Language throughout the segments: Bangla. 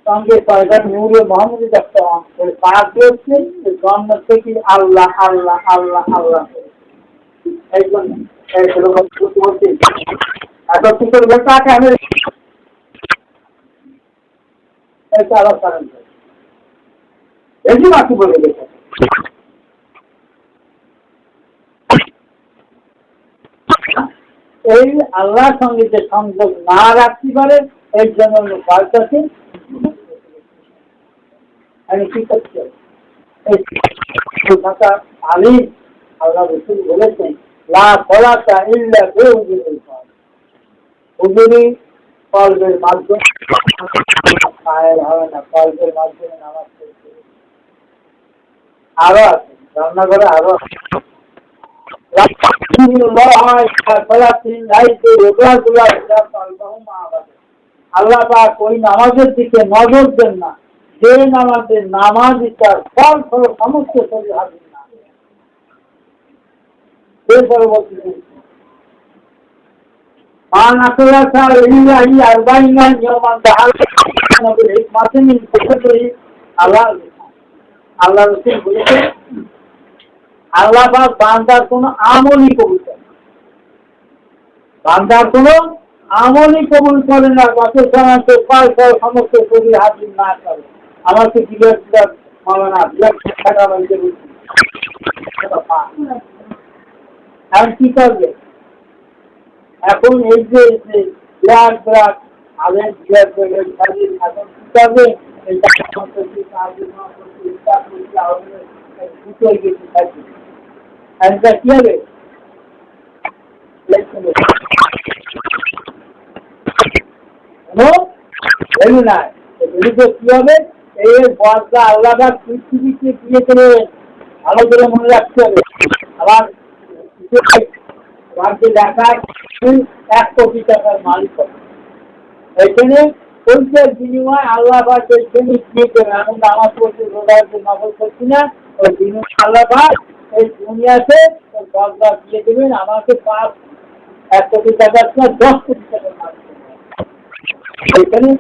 সঙ্গে কয়টা নূরে মোহাম্মদ দেখতে পাঁচ হচ্ছে জন্ম থেকে আল্লাহ আল্লাহ আল্লাহ আল্লাহ এই জন্য এত সুন্দর ব্যাপারটা আমি আবার কারণ বেশি বাকি বলে গেছে। এই আল্লাহর সঙ্গে যে সংযোগ না রাখতে পারে এর জন্য পাল্টাতে আমি কি করছি আলিম আল্লাহ রসুল বলেছেন লা সলাতা ইল্লা বিউজুরিল কলব, হুজুরি কলবের মাধ্যমে পায়ের হবে না, কলবের মাধ্যমে নামাজ পড়তে। আরো আছে রান্নাঘরে আরো আছে আল্লাহ পাক ওই নামাজের দিকে নজর দেন না যে নামাজের নামাজই তার ফল ফল সমস্ত শরীর হাজির না। এর পরবর্তী আল্লাহ রসুল বলেছেন আল্লাহ পাক বান্দার কোন আমলই কবুল করে, বান্দার কোন আমলই কবুল করে না যত সমস্ত শরীর হাজির না করে। আমাকে বিরাট মাওলানা বিরাট টাকা বাড়িতে বলছি এখন কি করবে? এখন এই যে বিরাট বিরাট আলেম বিরাট হাজির এখন কি করবে? কি হবে? কি হবে? এই বর্ষা আল্লাহ পৃথিবীকে দিয়ে করে ভালো করে মনে রাখতে হবে। আবার দেখা 1 কোটি টাকার মালিক হবে এখানে পরিচয়ের বিনিময় আল্লাহ আমি নামাজ পড়ছি রোজার নকল করছি না, ওই বিনিময় আল্লাহ এই দুনিয়াতে বর্ষা দিয়ে দেবেন আমাকে 1 কোটি টাকার 10 কোটি টাকার মালিক এখানে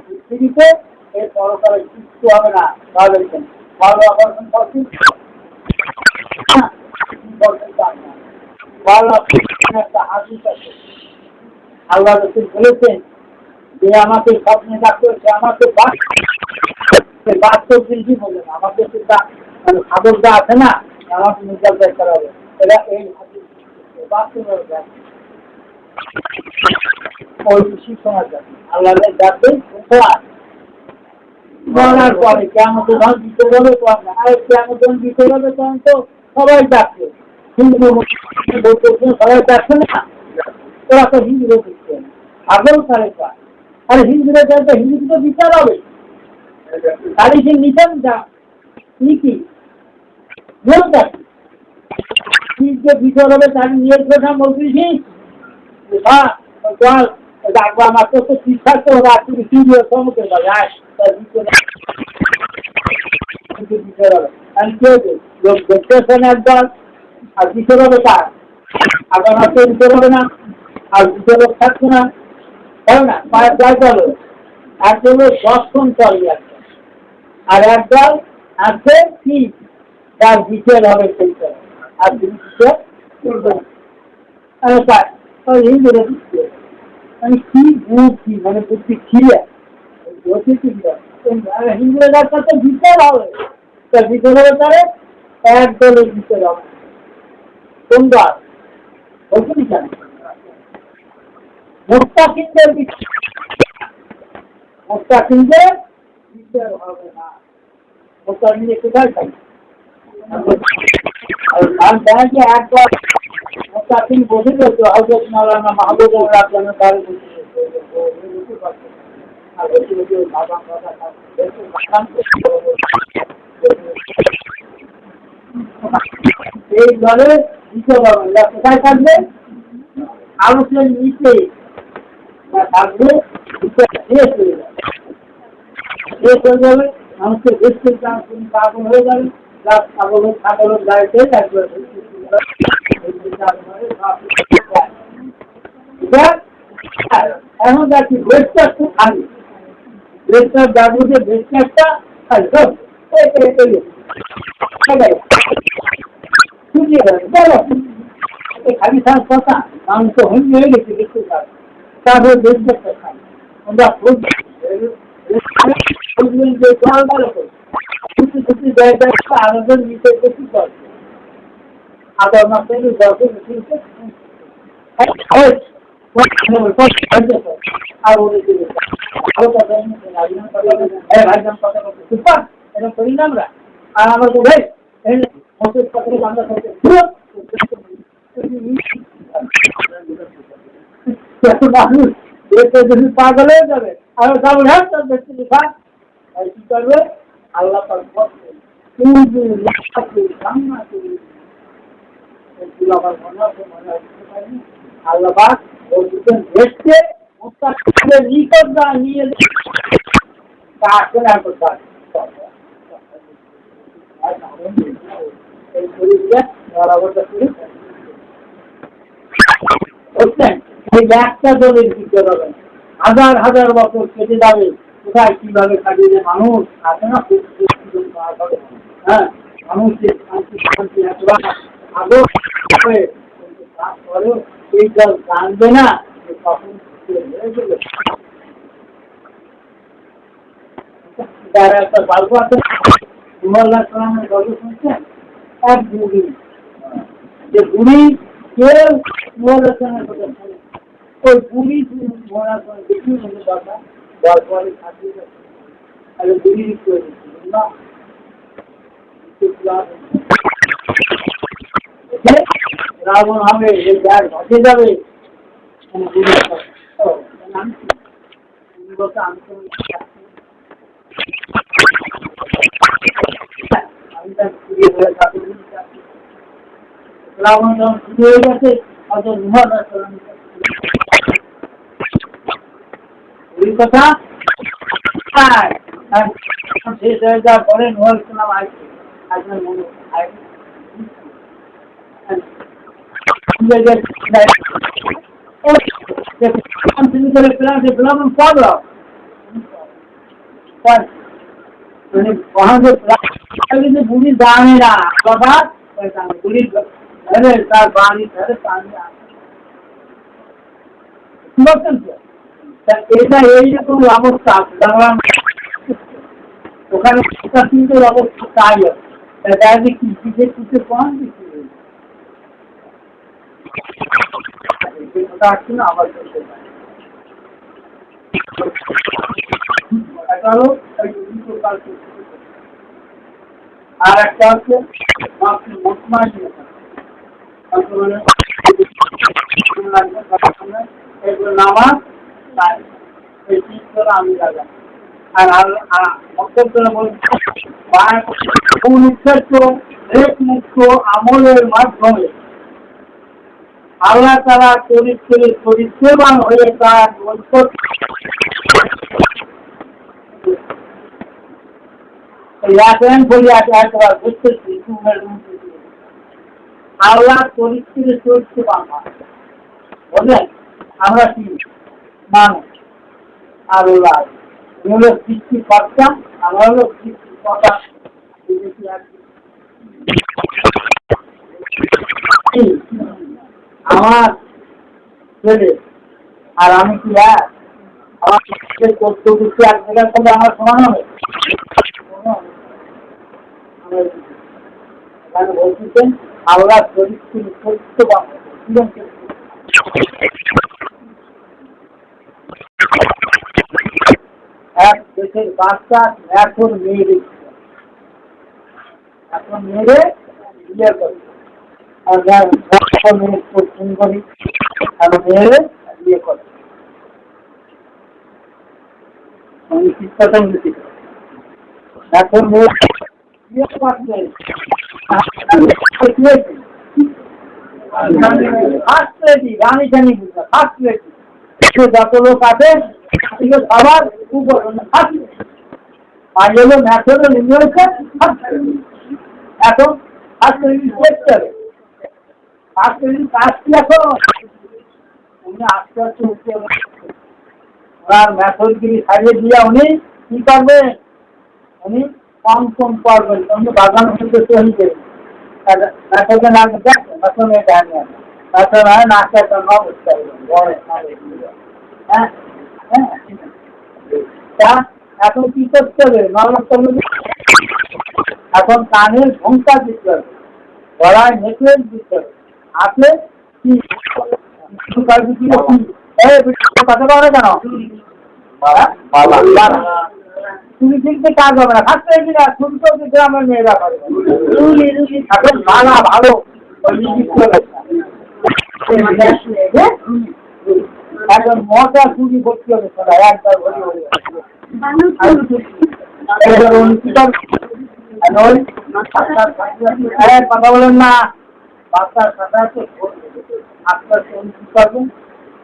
পৃথিবীতে এই পরকালে কিছু হবে না। তাহলে ভালো অপারেশন করছি একটা হাদিস আছে আল্লাহ রসুল বলেছেন যে আমাকে স্বপ্নে ডাকতে হচ্ছে আমাকে বাস্তব জিনিসই বললেন আমাকে খাবারটা আছে না আমাকে নিজাল বের করা হবে। এরা এই হাদিস বাস্তবে ওই শোনা যাবে আল্লাহ ডাকবে বলার পরে কেমন দিতে বলে কেমন দিতে বলে তখন তো সবাই ডাকছে হিন্দু সবাই ডাকছে না, ওরা তো হিন্দুরা দিচ্ছে আগেও তারে আরে হিন্দুরা যাতে হিন্দু তো বিচার হবে তাহলে সে নিতেন যা কি যে বিচার হবে তার নিয়ে কথা বলতেছি ডাকবো আমার তো ঠিক থাকতে হবে আর তুমি কি সমুদ্রে যাবে বিচার হবে আমি কি হয়েছে লোক দেখতেছেন একবার আর বিচার হবে তার আগার মাসে বিচার হবে না আর বিচার লোক থাকছে না তাই না পায়ের প্রায় চলো একদম 10 জন চলে আর একদল আছে কি যার বিচার হবে সেইটা আর তুমি বিচার করবে হিন্দুরা দিচ্ছে মানে কি বুদ্ধি মানে বুদ্ধি খিলে হিন্দুরা যার সাথে বিচার হবে তার বিচার হবে তারে এক দলের বিচার হবে কোন দল বলছি কেন মোস্তাকিমদের বিচার হবে না। মোস্তাকিমদের কোথায় থাকে একবার মোস্তাকিম বসে গেছে হযরত মাওলানা মাহবুব রাহমাতুল্লাহ তাআলা এই দলে বিচার হবে না কোথায় থাকবে আলোচনার নিচে থাকবে শেষ হয়ে যাবে, শেষ হয়ে যাবে, মানুষকে দেখতে চান তুমি পাগল হয়ে যাবে, ছাগলের গাড়িতে এখন যাচ্ছি বেশটা খুব খালি বেশটার যাবো যে বেশটা একটা খালি থাকার কথা মানুষ তো হয়ে গেছে দেখতে পাবে তারপরে বেশটা খাই আমরা আলাদা নিতে বেশি করছে আদার মাসে আর করি না আমরা আর আমার তো ভাই মানুষ পাগল হয়ে যাবে আর যাবো হ্যাঁ দেখতে কি করবে আল্লাহ আল্লাহ দেখতে নিকট নিয়ে একটা দলের দিতে হবে হাজার হাজার বছর কেটে যাবে কোথায় কিভাবে কাটিয়ে মানুষ আছে না হ্যাঁ মানুষের শান্তি শান্তি এই দল জানবে না তখন যারা একটা গল্প আছে গল্প শুনছেন এক বুড়ি যে বুড়ি কেউ ওই বুড়ি দেখি কথা গল্প তাহলে বুড়ি না রাবণ হবে ঘটে যাবে রাবণ যখন শুরু হয়ে গেছে অত ওই কথা শেষ হয়ে যাওয়ার পরে নোয়াল ইসলাম আসবে আপনার মনে বুড়ি জানে না বাবা বুড়ি তার বাড়ি ধরে পানি এটা এইরকম অবস্থা ওখানে অবস্থা তাই আছে কি কিছু কম কিছু আমার আর একটা হচ্ছে নামাজ আমি লাগাই আমলের মাধ্যমে আল্লাহ তারা চরিত্রবান হয়ে তার বলি একবার বুঝতেছি আল্লাহ চরিত্রবান হয় বুঝলেন আমরা কি মানুষ আল্লাহ হলো সৃষ্টিকর্তা আমরা হলো সৃষ্টিকর্তা আমার ছেলে আর আমি কি আমার কর্তব্য কি এক জায়গার সাথে আমার সমান হবে বলতেছেন আল্লাহ চরিত্রবান এক দেশের বাচ্চা এখন মেয়েরে বিয়ে করে আর মেয়ে সুন্দরী আর মেয়েরে বিয়ে করে এখন মেয়ে বিয়ে করছে ফার্স্ট লেডি রানী জানি বুঝা ফার্স্ট লেডি যত লোক আছে সবার উপর আর হলো ন্যাশনাল ইউনিভার্সিটি এখন ফার্স্ট লেডি সেক্টরে ফার্স্ট লেডি কাজ কি এখন উনি আস্তে আস্তে উঠে ওনার ম্যাথরগিরি সারিয়ে দিয়ে উনি কি করবেন উনি কম কম করবেন উনি বাগান থেকে তৈরি করবেন ম্যাথরকে না দেখেন ম্যাথর মেয়ে ধ্যান ম্যাথর হয় নাচটা জন্য বুঝতে পারবেন হ্যাঁ হ্যাঁ এখন কি করতে হবে এখন কানের ঝংকা দিতে হবে গলায় নেকলেস দিতে হবে আপনি কি কথা বলে কেন তুমি শিখতে কাজ হবে না খাচ্ছে কিনা শুরু করতে গ্রামের মেয়েরা করে এখন ভালো ভালো এখন মজা চুরি করতে হবে সবাই একবার কথা বলেন না বাচ্চার সাথে আপনার কি করবেন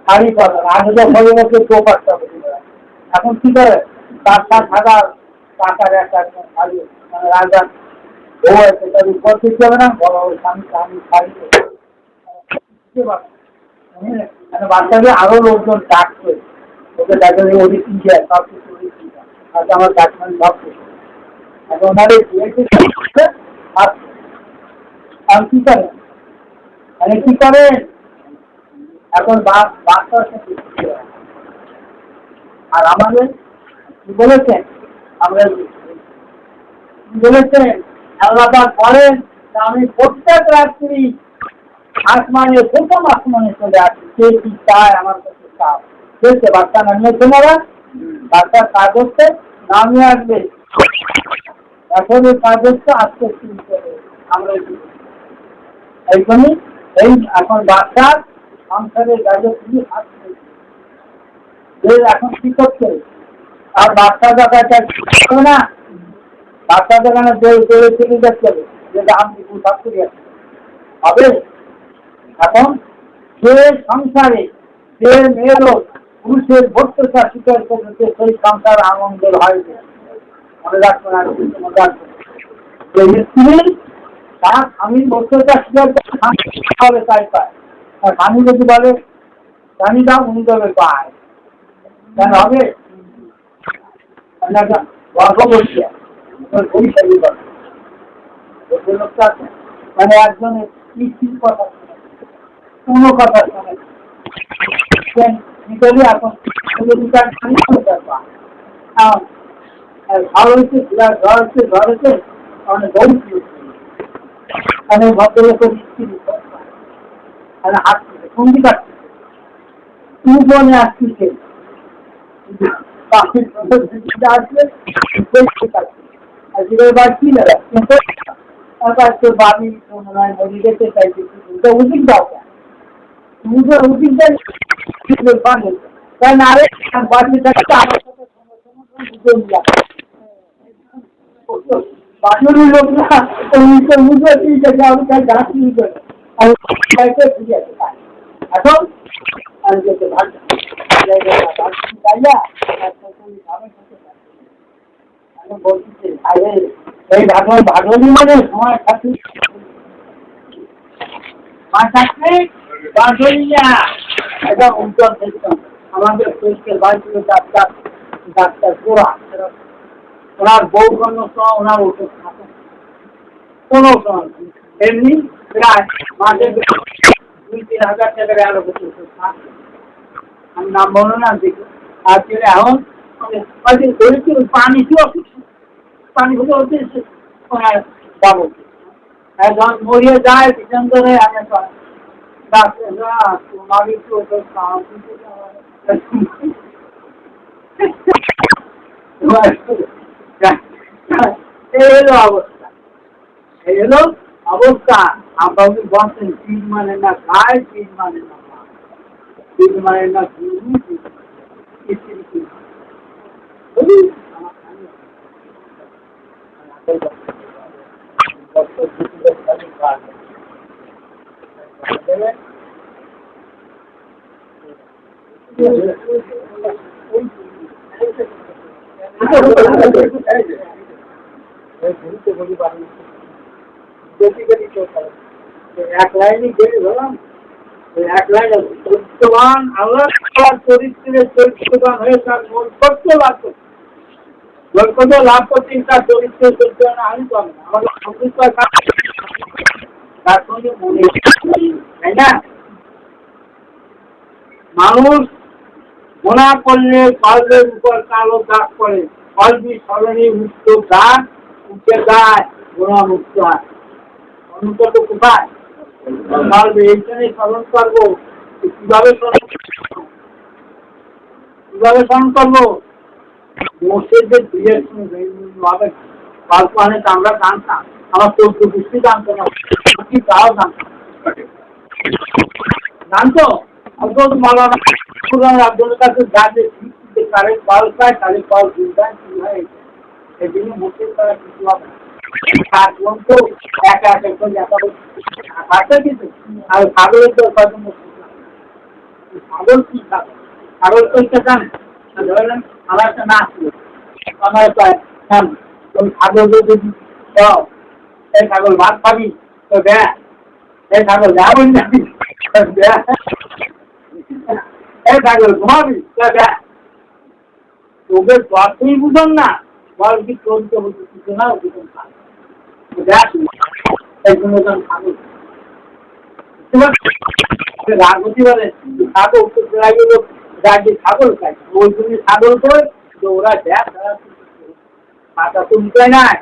শাড়ি করবেন আগে তো হয়ে গেছে চৌপাশটা এখন কি করে 7,000 টাকার একটা শাড়ি মানে রাজা বউ আছে তার উপর দিতে হবে না বড় স্বামী শাড়ি বাচ্চাকে আরো লোকজন ডাকছে ওকে দেখেন ওদিক কিনছে সব কিছু আচ্ছা আমার ডাকবেন সব কিছু এখন ওনারে কি করেন মানে কি করেন এখন বাচ্চার সাথে আর আমাদের কি বলেছেন আমরা বলেছেন আল্লাহ বলেন আমি প্রত্যেক রাত্রি আসমানে প্রথম আসমানে চলে আসি কে কি চায় আমার কাছে চাও দেখছে বাচ্চা নামিয়েছে না বাচ্চার কাজ হচ্ছে নামিয়ে আসবে এখন এই কাজ হচ্ছে আজকে আমরা এই জন্যই এই এখন বাচ্চার সংসারের কাজে খুবই আসছে এখন কি করছে আর বাচ্চা জায়গাটা না বাচ্চা জায়গায় দৌড়ে চলে যাচ্ছে যে আমি সব করে হবে এখন যে সংসারে যে মেয়েরও পুরুষের ভর্ততা স্বীকার করতে সেই সংসার আনন্দের হয় মনে রাখবেন আর মনে রাখবেন স্ত্রী তার স্বামীর ভর্ততা স্বীকার করতে তাই পায় আর স্বামী যদি বলে স্বামী দাও উনি দেবে পায় কেন হবে গর্ব করছি মানে একজনের স্ত্রীর কথা কোনো কথা শোনে এখন ভালো হয়েছে ঝড় হচ্ছে অনেক অনেক ভদ্রলোকের স্ত্রী হাত সঙ্গী কাটছে তুমি বনে আসছে বাড়ি নদী যেতে চাইছে উচিত দাও বাড়ির লোক না এখন ভাগলি মানে সময় থাকি আমাদের বাড়ি ডাক্তার পোড়া ওনার বউ কর্ণ ওনার ওষুধ থাকে কোনো এমনি প্রায় মাসে 2-3 হাজার টাকার আরো কিছু ওষুধ থাকে আমি নাম বলো না দেখি আর এখন পানি কি অসুস্থ পানি গুলো হচ্ছে পাবো যখন মরিয়ে যায় পিছন করে আমি তোমার একটু ওষুধ এই হলো অবস্থা এই হলো অবস্থা আমরা বলছেন চিজ মানে না খায় চিজ মানে না চিজ মানে না এক লাইনে গেলে ধরলাম এক লাইনে চরিত্রবান আল্লাহ চরিত্রের চরিত্রবান হয়ে তার মন সত্য লাভ করছে কত লাভ করছেন তার চরিত্রের চরিত্র আমি পাবো না আমাদের সন্তুষ্ট তার সঙ্গে মনে তাই না মানুষ গোনা করলে কল্পের উপর কালো দাগ করে কল্পি স্মরণে মুক্ত দাগ উঠে যায় গোনা মুক্ত হয় অনুকত কোথায় এইখানে স্মরণ করবো কিভাবে স্মরণ করবো মসজিদের বিয়ের সঙ্গে গল্প আনে তো আমরা জানতাম আমার চৌদ্দ পুষ্টি জানতো না কি তাও জানতাম জানতো মালানা একজনের কাছে যাবে কারেন্ট কল পায় তাহলে কল দুর্দায় কি হয় সেদিন মসজিদ তারা কিছু হবে সাতজন তো একা এক একজন একা আছে কিন্তু আর ছাগলের তো কত ছাগল কি খাবে ছাগল তো একটা জানে ধরলেন আমার একটা নাচ ছিল আমার একটা ওই ছাগল যদি এই ছাগল ভাত খাবি তো দেখ এই ছাগল যাবই যাবি এই ছাগল ঘুমাবি তো দেখ তোকে যতই বুঝন না বল কি চলতে বলতে কিছু না বুঝুন দেখ এই গুণজন ছাগল রাজনীতি বলে ছাগল উত্তর লাগিয়ে রাজ্যে ছাগল খায় ওই জন্য ছাগল করে ওরা দেখ মাথা তো উঠে নাই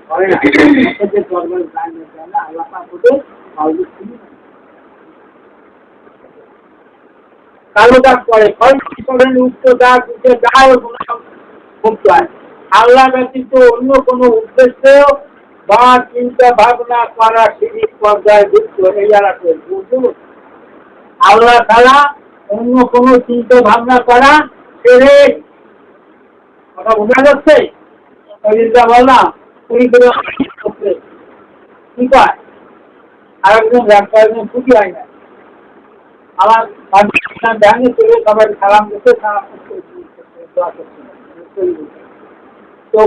করে না আল্লাহ কালো দাগ করে উত্তর দাগ উঠে যায় মুক্ত হয় আল্লাহ ব্যতীত অন্য কোনো উদ্দেশ্য বা চিন্তা ভাবনা করা সিঁড়ি পর্যায়ে যুক্ত এই আল্লাহ ছাড়া অন্য কোনো চিন্তা ভাবনা করা ছেড়ে কথা বোঝা যাচ্ছে বললাম কুড়ি করে কি কয় আর একজন একজন ছুটি হয় না আমার ব্যাঙ্গে চলে সবাই সালাম করতে তো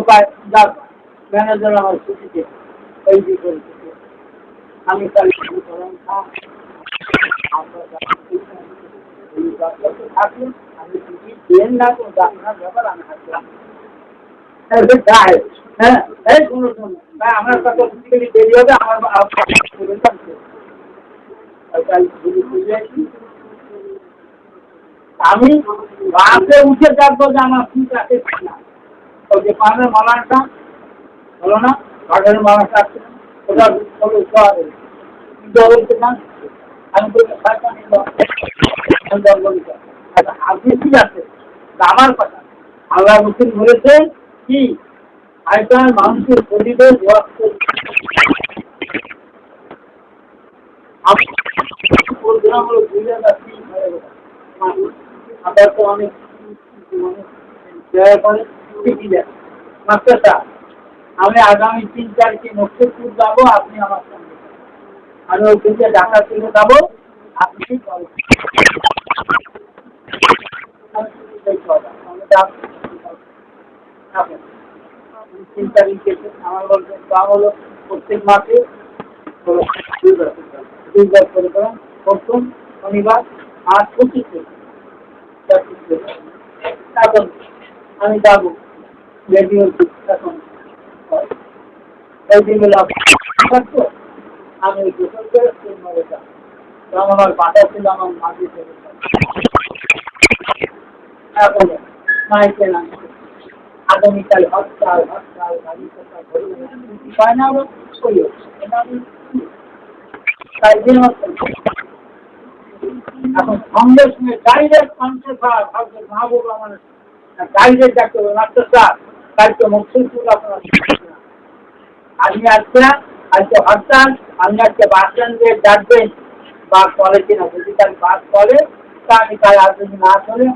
ম্যানেজার আমার ছুটিতে এই করে আমি তাহলে থাকলেন আমি ছুটি দেন না তো আপনার ব্যাপার আমি থাকলাম হ্যাঁ এই শুনুন আমার কাছে ফিজিক্যালি দেরি হবে আমার আমি রাতে উঠে থাকবো যে আমার ফিট আছে না ওই যে পানের মালাটা হলো না ঘরের মালাটা আছে ওটা আমি আপনি ঠিক আছে আমার কথা আল্লাহ মুসলিম বলেছে কি আয়তার মানুষের শরীরে প্রোগ্রাম হলো 2003 আবার তো অনেক মাস্টার সাহেব আমি আগামী 3 তারিখে নকশপুর যাবো আপনি আমার সঙ্গে আমি ওই দিকে ঢাকা চলে যাবো আপনি চিন্তা আমার বলছেন তা হলো প্রত্যেক মাসে 2 বার করে করেন প্রথম শনিবার আর 25 এখন আমি যাবো রেডিও এখন এই দিনগুলো আমি গোসল করে মরে যাবো কারণ আমার বাটা ছিল আমার মাঝে চলে এখন মাইকে না আগামীকাল হরতাল গাড়ি পায় না তাই দিন এখন সঙ্গে সঙ্গে ডাইরেক্ট মানুষের মা বলবো আমার ডাইরেক্ট ডাকতে হবে মাস্টার স্যার কালকে মুখ্যমন্ত্রী আপনার আপনি আজকে হরতাল আপনি আজকে বাস স্ট্যান্ডে ডাকবেন বাস চলে কিনা যদি তার বাস চলে তা আমি তাই আর যদি না চলে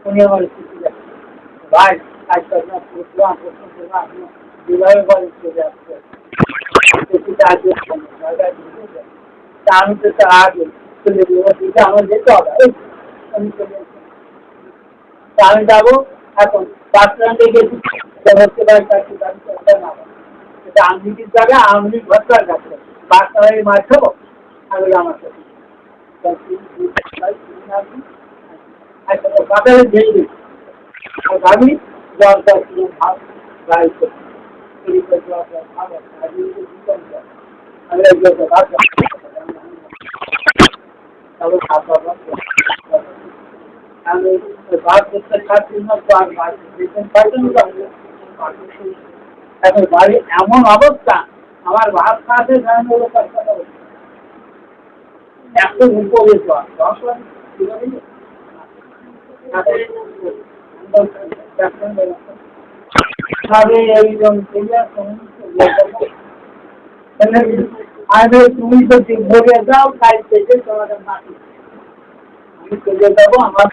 উনি আমার ভাই আজকে আপনার আপনি যেভাবে বলেন চলে আসছে আমি তো তার আগে চলে যাবো, আমার যেতে হবে, আমি চলে যাচ্ছি। আমি যাবো এখন বাস স্ট্যান্ডে গেছি, হচ্ছে আমলিগির জায়গা, আমলিগ ভট্টার কাছে বাস স্ট্যান্ডে মাছ খাবো, আমি আমার সাথে আচ্ছা বাজারে যেই দিই আমি দরকার ভাব গাড়ি আমি বাস করতে খাচ্ছি না, এখন বাড়ি এমন অবস্থা, আমার ভাত খাওয়াতে এত উপরে তুমি তো ভরে যাও কাজ থেকে তোমাদের মাটি আমি চলে যাবো, আমার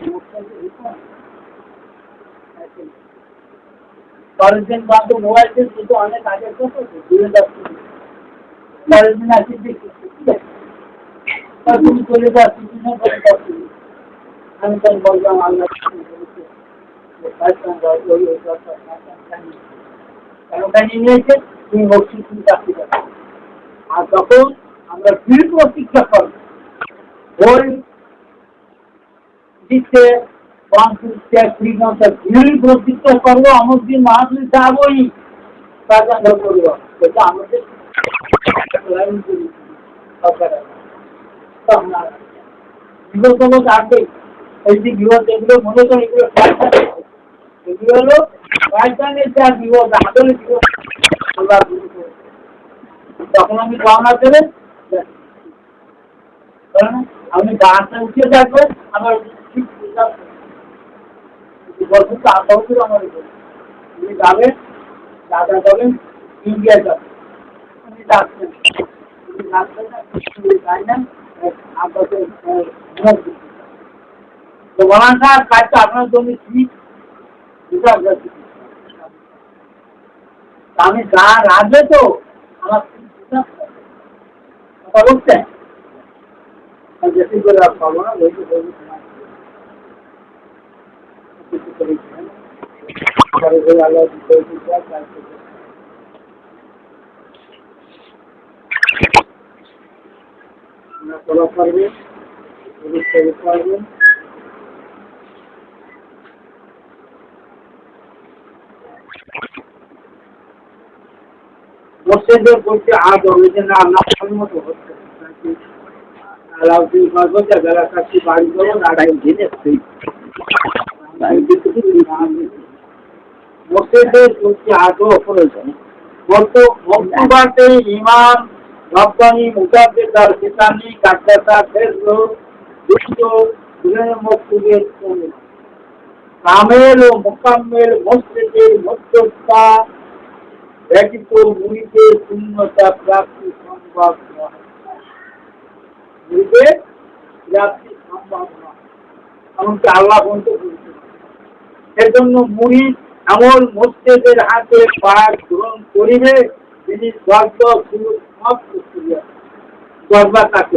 পরের দিন বাদ মোবাইল কিন্তু অনেক আগে পরের দিন আসি তুমি চলে যাচ্ছি, আমি তো বললাম আল্লাহ নিয়েছে তুমি বলছি তুমি চাকরি করো। আর তখন আমরা দৃঢ় প্রতিজ্ঞা করব, ওই দিতে দৃঢ় প্রতিজ্ঞা করবো, আমার দিন মহাপুরুষ যাবই তাজা করবো, সেটা আমাদের বিগত আসবে। এই যে বিপদ এগুলো মনে করেন এগুলো এগুলো হলো শয়তানের যা বিপদ, আসলে বিপদ আল্লাহ তখন আমি রওনা দেবে, আপনি গাছটা উঠিয়ে থাকবেন, আমার ঠিক আমার উনি যাবেন, দাদা যাবেন ইন্ডিয়া যাবেন, উনি যাচ্ছেন, উনি যাচ্ছেন না, যাই না তো বলান স্যার কাজটা আপনার জন্য ঠিক আমি গা রাখবে তো আমার কথা বলছেন বেশি করে আর পাবো না, ফলো করবেন, করবেন। মসজিদের বলতে আজ হবে যে না আপনার মতো হচ্ছে বাড়ি করবো আড়াই দিনে মসজিদের বলতে আজও প্রয়োজন বলতো মক্তবাতে ইমাম রব্বানি মুজাদ্দিদ আর কিতানি কাদ্দাসা ফেজলুল দুটো মকতুবের কামেল ও মুকাম্মেল মসজিদের মধ্যস্থা ব্যতীত মুরিদের শূন্যতা প্রাপ্তি সম্ভব নয়, মুরিদের প্রাপ্তি সম্ভব নয়, এমনকি আল্লাহ বলতে বলছেন। সেজন্য মুরিদ এমন মসজিদের হাতে পাঠ গ্রহণ করিবে যিনি স্বর্গ সুর সব দরবা তাকে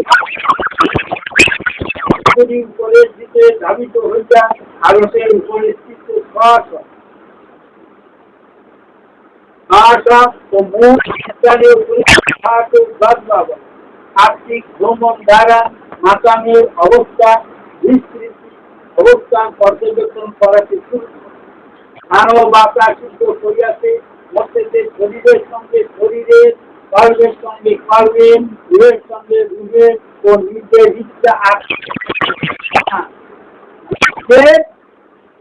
করে দিতে ধাবিত হইয়া আরশের উপরে স্থিত সহসা ও মুখ ইত্যাদি আর্থিক ভ্রমণ দ্বারা মাকামের অবস্থা বিস্তৃতি অবস্থান পর্যবেক্ষণ করাতে শুরু মানব বার্তা সিদ্ধ করিয়াছে মস্তিষ্কের শরীরের সঙ্গে শরীরের, কর্মের সঙ্গে কর্মের, রূহের সঙ্গে রূহের ও নিজের ইচ্ছা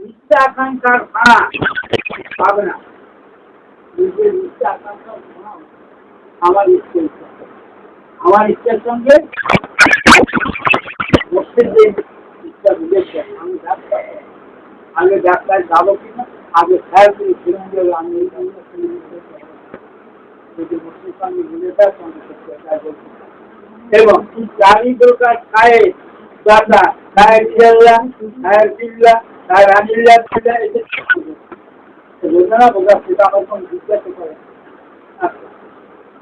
ইচ্ছা আকাঙ্ক্ষার ভাড়া পাবে না, নিজের ইচ্ছা আকাঙ্ক্ষার ভাড়া আমার ইচ্ছার সঙ্গে মস্তিষ্কের ইচ্ছা বুঝেছে। আমি ডাক্তার যাবো কিনা আগে খেয়াল করে ফিরে গেলে আমি এবং চারি প্রকার খায়ের দাদা খায়ের জিল্লা খায়ের জিল্লা খায়ের আনিল্লা বোঝে না বোঝা সেটা আমার কোন জিজ্ঞাসা করে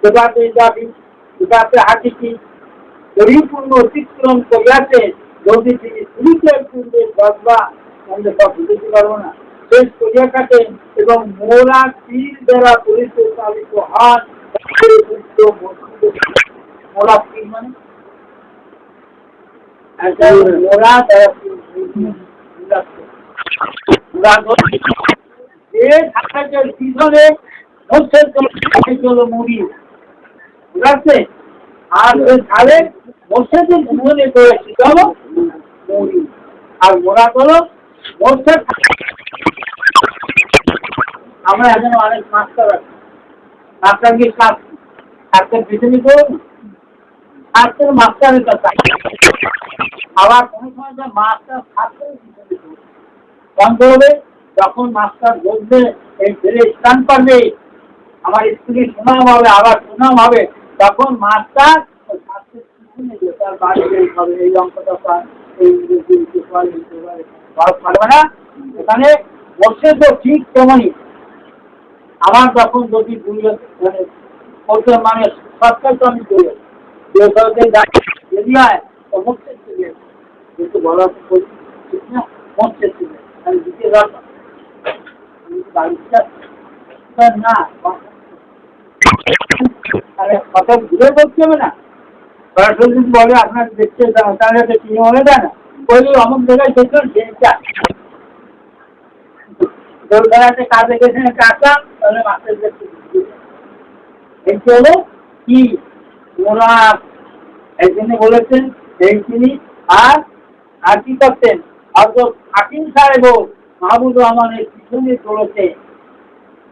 সেটাতে যাবি সেটাতে হাঁটিছি পরিপূর্ণ অতিক্রম করিয়াছে, যদি তিনি শ্রীকের পূর্বে গজবা আমাদের কথা দিতে পারবো না শেষ করিয়া থাকেন এবং মোরা তীর দ্বারা পরিচালিত হন। মোরা তীর মানে মোরা দ্বারা পিছনে মুড়ি বুঝতে পারছে, আর ধারে মৎস্যের জীবনে করেছি চলো মুড়ি, আর মোরা করো মৎস্যের। আমরা এখন অনেক মাস্টার আছি, মাস্টার কি স্বাস্থ্যের পিছনে করুন, স্বাস্থ্যের মাস্টারের কাছে আবার কোনো সময় মাস্টার স্বাস্থ্যের পিছনে করুন কম করবে। যখন মাস্টার বলবে এই ছেলে স্থান পাবে, আমার স্কুলে সুনাম হবে, আবার সুনাম হবে, তখন মাস্টার স্বাস্থ্যের পিছনে তার বাড়ি হবে, এই অঙ্কটা পান, এই পারবে না। এখানে বসে তো ঠিক তেমনই আমার যখন যদি মানে সরকার তো আমি করি যদি হয় তো মৎস্যের ছিল যেহেতু বলা ঠিক না, মৎস্যের ছিল আমি দিতে পারবো না, কথা ঘুরে করতে হবে না। সরাসরি বলে আপনার দেখতে তাহলে কিনে হয়ে যায় না, বলি অমুক জায়গায় দেখলাম দোলবেলাতে কাজে গেছেন টাকা, তাহলে মাস্টার দেখতে হলো কি ওরা একজনে বলেছেন এই তিনি আর কি করতেন, হয়তো হাকিম সাহেব মাহবুব রহমানের পিছনে চলেছে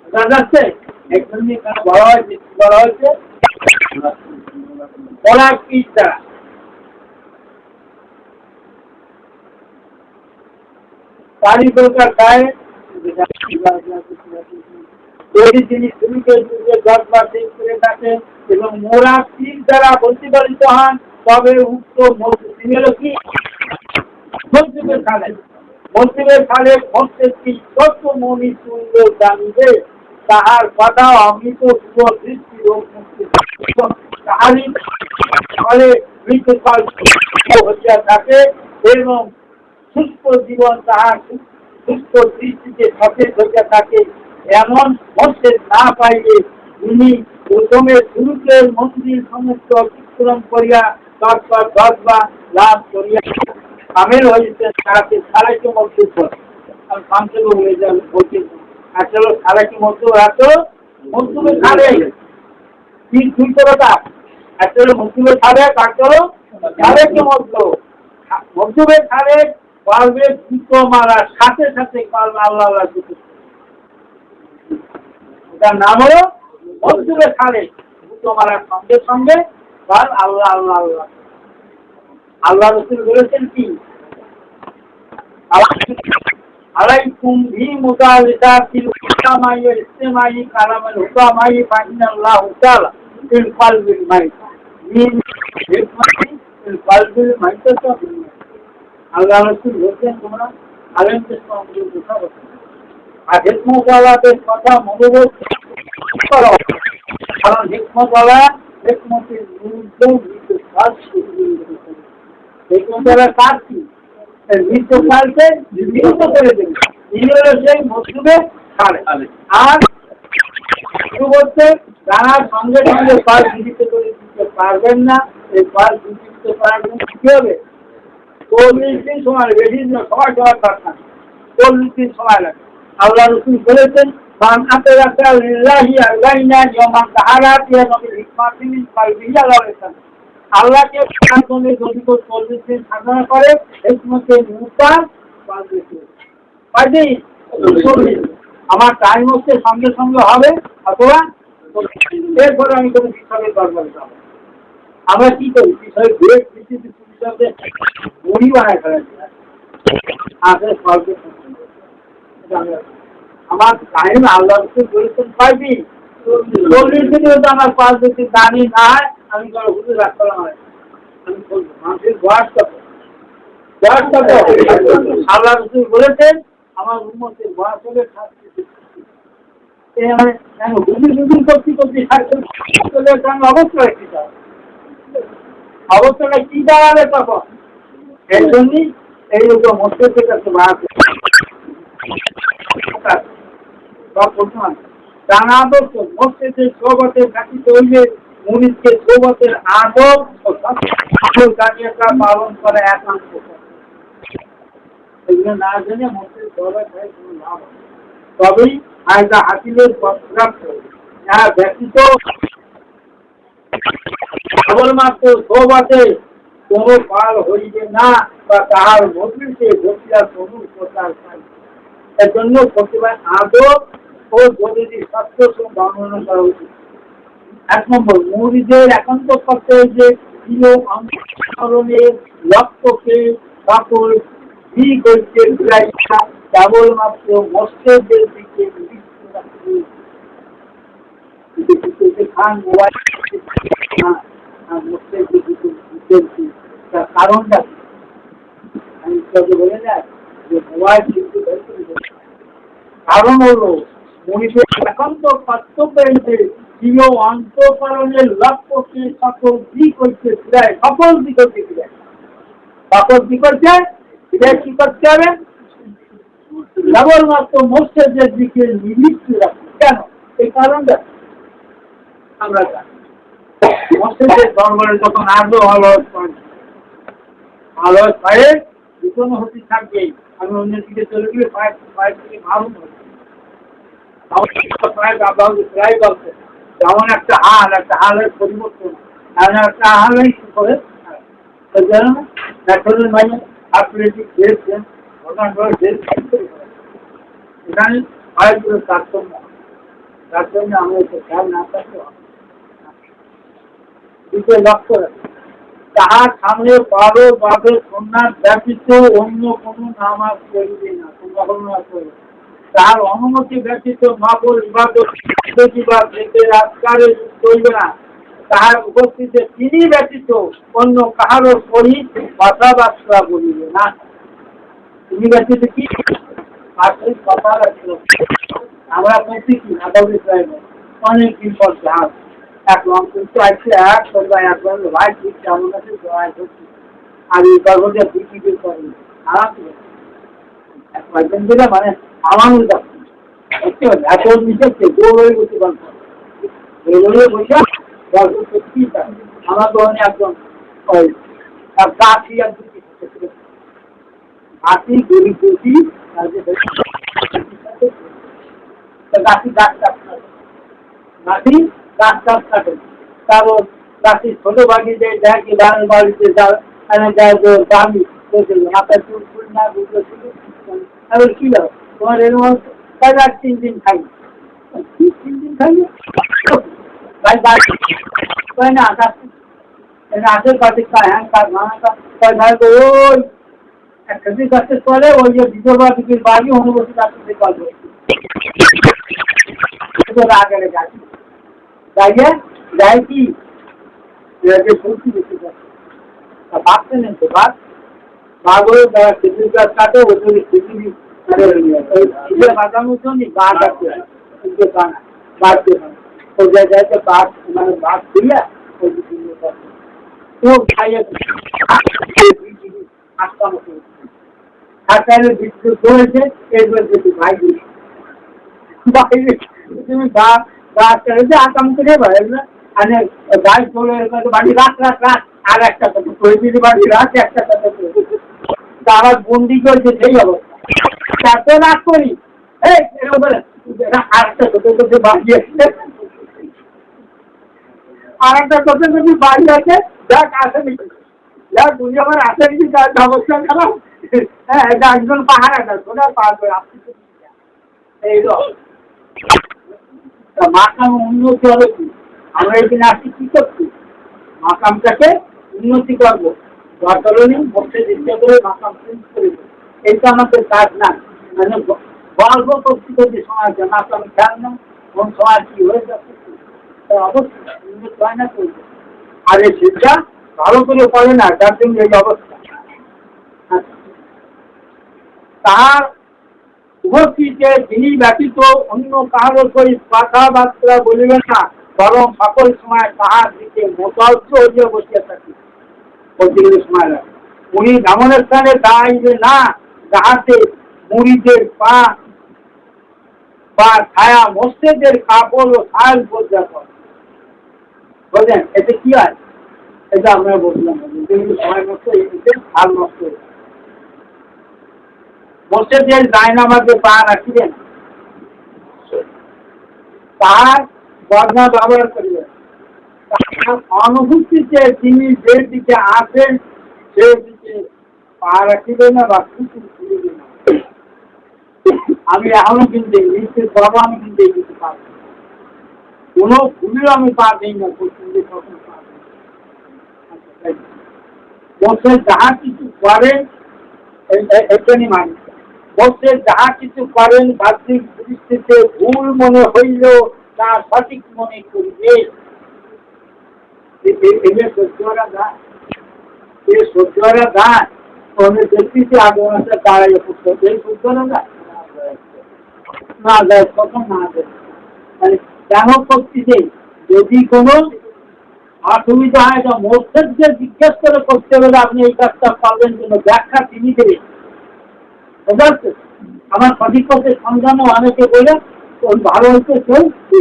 বোঝা যাচ্ছে, একজনে বলা হয়েছে পড়ার পিস দ্বারা পানি প্রকার গায়ে যদি তিনি শ্রীকে করে থাকেন এবং মোরা তীর দ্বারা প্রতিপালিত হন, তবে উক্ত মসজিদের কি মসজিদের খালে মসজিদটি কত মনি সুন্দর জানিবে, তাহার কথা অমৃত দৃষ্টি তাহারই ফলে মৃত্যুকাল হইয়া থাকে এবং সুস্থ জীবন তাহার সুস্থ দৃষ্টিতে সচেত হইয়া থাকে। এমন মসজিদ না পাইলে তিনি প্রথমে শুরুতের মন্দির সমস্ত অতিক্রম করিয়া তারপর গজবা লাভ করিয়া সামিল হয়েছে, তাকে সারাইকে মজদুর করে পাঁচশো হয়ে যাবে বলছে আসলে সারাইকে মজদুর আসো মজদুরের ছাড়ে কি দুই কথা আসলে মজদুরের ছাড়ে কাজ করো সারাইকে মজদুরের ছাড়ে পারবে জুতো মারার সাথে সাথে পারবে আল্লাহ আল্লাহ জুতো, তার নাম হলো মজদুরের ছাড়ে জুতো মারার সঙ্গে সঙ্গে পার আল্লাহ আল্লাহ আল্লাহ। আল্লাহ রসুল বলেছেন কি আলাইকুম বি মুতালিদাতিল উলামাই ওয়াল ইসতিমাই কালামাল হুকামাই ফাইনাল্লাহু তাআলা ফিল কলবিল মাইত মিন হিকমাতি ফিল কলবিল মাইত। আল্লাহ রসুল বলেছেন তোমরা আলেমদের সঙ্গে কথা বলো আর হিকমতওয়ালাদের কথা মনোযোগ করো, কারণ হিকমতওয়ালা হিকমতের বিরুদ্ধে কাজ হিকমতওয়ালা কাজ কি মৃত্যু কালকে বিরুদ্ধ করে দেবে, এই হলো সেই মজদুরে ছাড়ে। আর শুরু করতে জানার সঙ্গে সঙ্গে পাল জীবিত করে দিতে পারবেন না, এই পাল জীবিত করার জন্য কি হবে 40 দিন সময় লাগে, বেশি সময় পারতাম 40 দিন সময় লাগে। আল্লাহ রসুল বলেছেন মান আতারাকা লিল্লাহি আলাইনা ইয়ামান তাহারাত ইয়া নবীর হিকমাতিন কালবিয়া লাইসান, আল্লাহকে প্রাণে যদি কেউ 40 দিন সাধনা করে হিকমতে মুতান পাবে আমার টাইম হচ্ছে সঙ্গে সঙ্গে হবে অথবা এরপরে আমি কোনো বিষয়ের দরকার যাবো। আমরা কি করি বিষয় ঘুরে বিষয়ে মুড়ি বানায় ফেলেছি আমার টাইম আল্লাহ বলেছেন পাইবি 40 দিনে যদি আমার 5 বেশি দানি না হয় আমি হুজুর রাখতে হয়, আমি বলবো মানুষের বয়স কত আল্লাহ রসুল বলেছেন আমার উম্মতের বয়স হলে হুজুর করতে অবস্থা রাখতে অবস্থাটা কি দাঁড়াবে তখন? এর জন্যই এইরকম মস্তিষ্কের কাছে বাড়াতে জানা আদর্শ মস্তিষ্কের সোবতের ঘাটিতে হইলে মুনিশকে সোবতের আদব ও কার্যটা পালন করে একান্ত। এগুলো না জেনে মস্তিষ্ক কোনো লাভ হবে, তবেই আয়দা হাসিলের প্রাপ্ত। যারা ব্যতীত কেবলমাত্র সোবতে কোনো পাল হইবে না বা তাহার মধ্যে বসিয়া কোনো প্রচার পাই। এর জন্য প্রতিবার আদব ও জরুরি স্বাস্থ্য বর্ণনা করা উচিত। 1 নম্বর, মুরিদের একান্ত কর্তব্য যে প্রিয় অন্তরণের লক্ষ্যকে সকল দিক হইতে ঘুরাইয়া কেবলমাত্র মস্তিষ্কের দিকে নির্দিষ্ট রাখতে। খান মোবাইল মস্তিষ্কের দিকে তার কারণটা আমি বলে যায় যে মোবাইল কিন্তু কারণ হলো মনীষের একান্ত কর্তব্যের যে প্রিয় অন্তঃকরণের লক্ষ্যকে সকল দিক হইতে ফিরায়, সকল দিক হইতে ফিরায়। সকল দিক হইতে ফিরে কি করতে হবে? কেবলমাত্র মস্তিষ্কের দিকে নির্দিষ্ট রাখি। কেন? এই কারণটা আমরা জানি। মস্তিষ্কের দরবারে যখন আদৌ অলস পায়ে বিপন্ন হতে থাকবে, আমি অন্যের দিকে চলে গেলে পায়ের থেকে মারুন হবে। যেমন একটা হালের পরিবর্তন, একটা হালেই করে এখানে পায়ের তারতম্য, তার জন্য আমরা একটু খেয়াল না থাকতে হবে। লক্ষ্য রাখি, তাহার সামনে বারো বাঘের সন্ন্যাস ব্যতীত অন্য কোনো নামাজ করিবে না, তার অনুমতি ব্যতীত নকল ইবাদত চলবে না। তাহার উপস্থিতিতে তিনি ব্যতীত অন্য কাহারও সহিত কথাবার্তা বলিবে না। তিনি ব্যতীত কি কথা রাখছিল? আমরা বলছি কি অনেক দিন পর যাও এক লং কিন্তু আসছে এক সন্ধ্যায় একবার ভাই ঠিক কেমন আছে জয় করছি আর এই গর্ভটা বিক্রি করেন আরাম একজন দিলে মানে আমানু যাচ্ছে এত নিচে জোর হয়ে বসে পারত বসে সত্যি আমার দোকানে একজন গাছি আর গাছি গরিব গেছি গাছি গাছ কাটতে গাছি গাছ গাছ কাটে তারপর গাছি ছোট বাড়ি যায় দেখি বাড়িতে যায় দামি মাথায় চুল ফুল না বুঝতে এবার কি দাও তোমার এরকম 3 দিন খাই 3 দিন খাই ভাই না আশের পাশে হ্যাঁ কাজ ভাই ওই একটা দিন কাছে চলে ওই যে বিধবা দিকের বাড়ি অনুবর্তী কাছে করবে আগে যাই যাইয়ে যাই কি সত্যি বেশি ভাবতে নেই তো ভাগ বাঘ যারা খেজুর গাছ কাটে ওদের খেজুরি বাঁচানোর জন্য বাঘ আছে বাঘ ওই জায়গায় বাঘ মানে বাঘ খুলে ওই খুব খাইয়ে আটকা মতো আর তাহলে বিদ্যুৎ ধরেছে এরপর যেতে ভাই বাইরে তুমি গাছ চলেছে আকাম করে ভাই মানে গাছ চলে বাড়ি রাখ আর একটা কথা প্রতিদিন বাড়ি রাখ একটা কথা তারা বন্দি করেছে সেই অবস্থা এত রাগ করি এরকম বলে আর একটা কথা করতে বাড়ি আসছে আর একটা কথা যদি বাড়ি আছে যাক আসেনি যাক বুঝি আমার আসেনি তার সমস্যা খারাপ হ্যাঁ একজন পাহাড় একটা সোনার পাহাড় করে আপনি এই মাকাম উন্নতি হবে কি আমরা এখানে আসি কি করছি মাকামটাকে উন্নতি করবো বর্তমানে বসে চিন্তা করে মাকাম চেঞ্জ করে দেবো এইটা আমাদের কাজ না মানে গল্প করছি সমাজ মাকাম খেয়াল না কোন সমাজ কি হয়ে যাচ্ছে অবশ্যই উন্নত হয় না করবে আর এই শিক্ষা ভালো করে পড়ে না তার জন্য এই অবস্থা তার উপস্থিতিতে তিনি ব্যতীত অন্য কাহারও সহিত কথাবার্তা বলিবেন না বরং সকল সময় তাহার দিকে মোতাবজ্জ হইয়া বসিয়া থাকি প্রতিদিন সময় লাগে। উনি এমন স্থানে দাঁড়াইবে না যাহাতে মুড়িদের পা বা ছায়া মসজিদের কাপড় ও ছাল পর্যন্ত বুঝলেন। এতে কি হয়? এটা আমরা বললাম সময় নষ্ট এতে ছাল নষ্ট হয়ে যায়। মসজিদের জায়নামাজে পা রাখিবেন, তার বর্ণা ব্যবহার করিবেন। অনুভূতিতে তিনি যে দিকে আসেন সেই দিকে পা রাখিবে না বা খুঁড়িবে না। আমি এখনো কিন্তু নিশ্চিত করবো, আমি কিন্তু এই কিছু পাবো কোনো ভুলেও আমি পা দিই না। বসে যাহা কিছু করেন এখানে মানি, বসে যাহা কিছু করেন বাহ্যিক দৃষ্টিতে ভুল মনে হইলেও তা সঠিক মনে করিবে। সত্যরা যায় সত্যরা যায় অনেক ব্যক্তিতে আগুনটা দাঁড়াইয়ে পড়তে এই সত্যরা যায় না যায় কখন না যায় মানে কেন করতেছে। যদি কোনো অসুবিধা হয় তো মসজিদকে জিজ্ঞেস করে করতে গেলে আপনি এই কাজটা পারবেন জন্য ব্যাখ্যা তিনি দেবেন। বুঝতে পারছেন? আমার সঠিক পথে সন্ধানও অনেকে বলে ভালো হচ্ছে চলছে।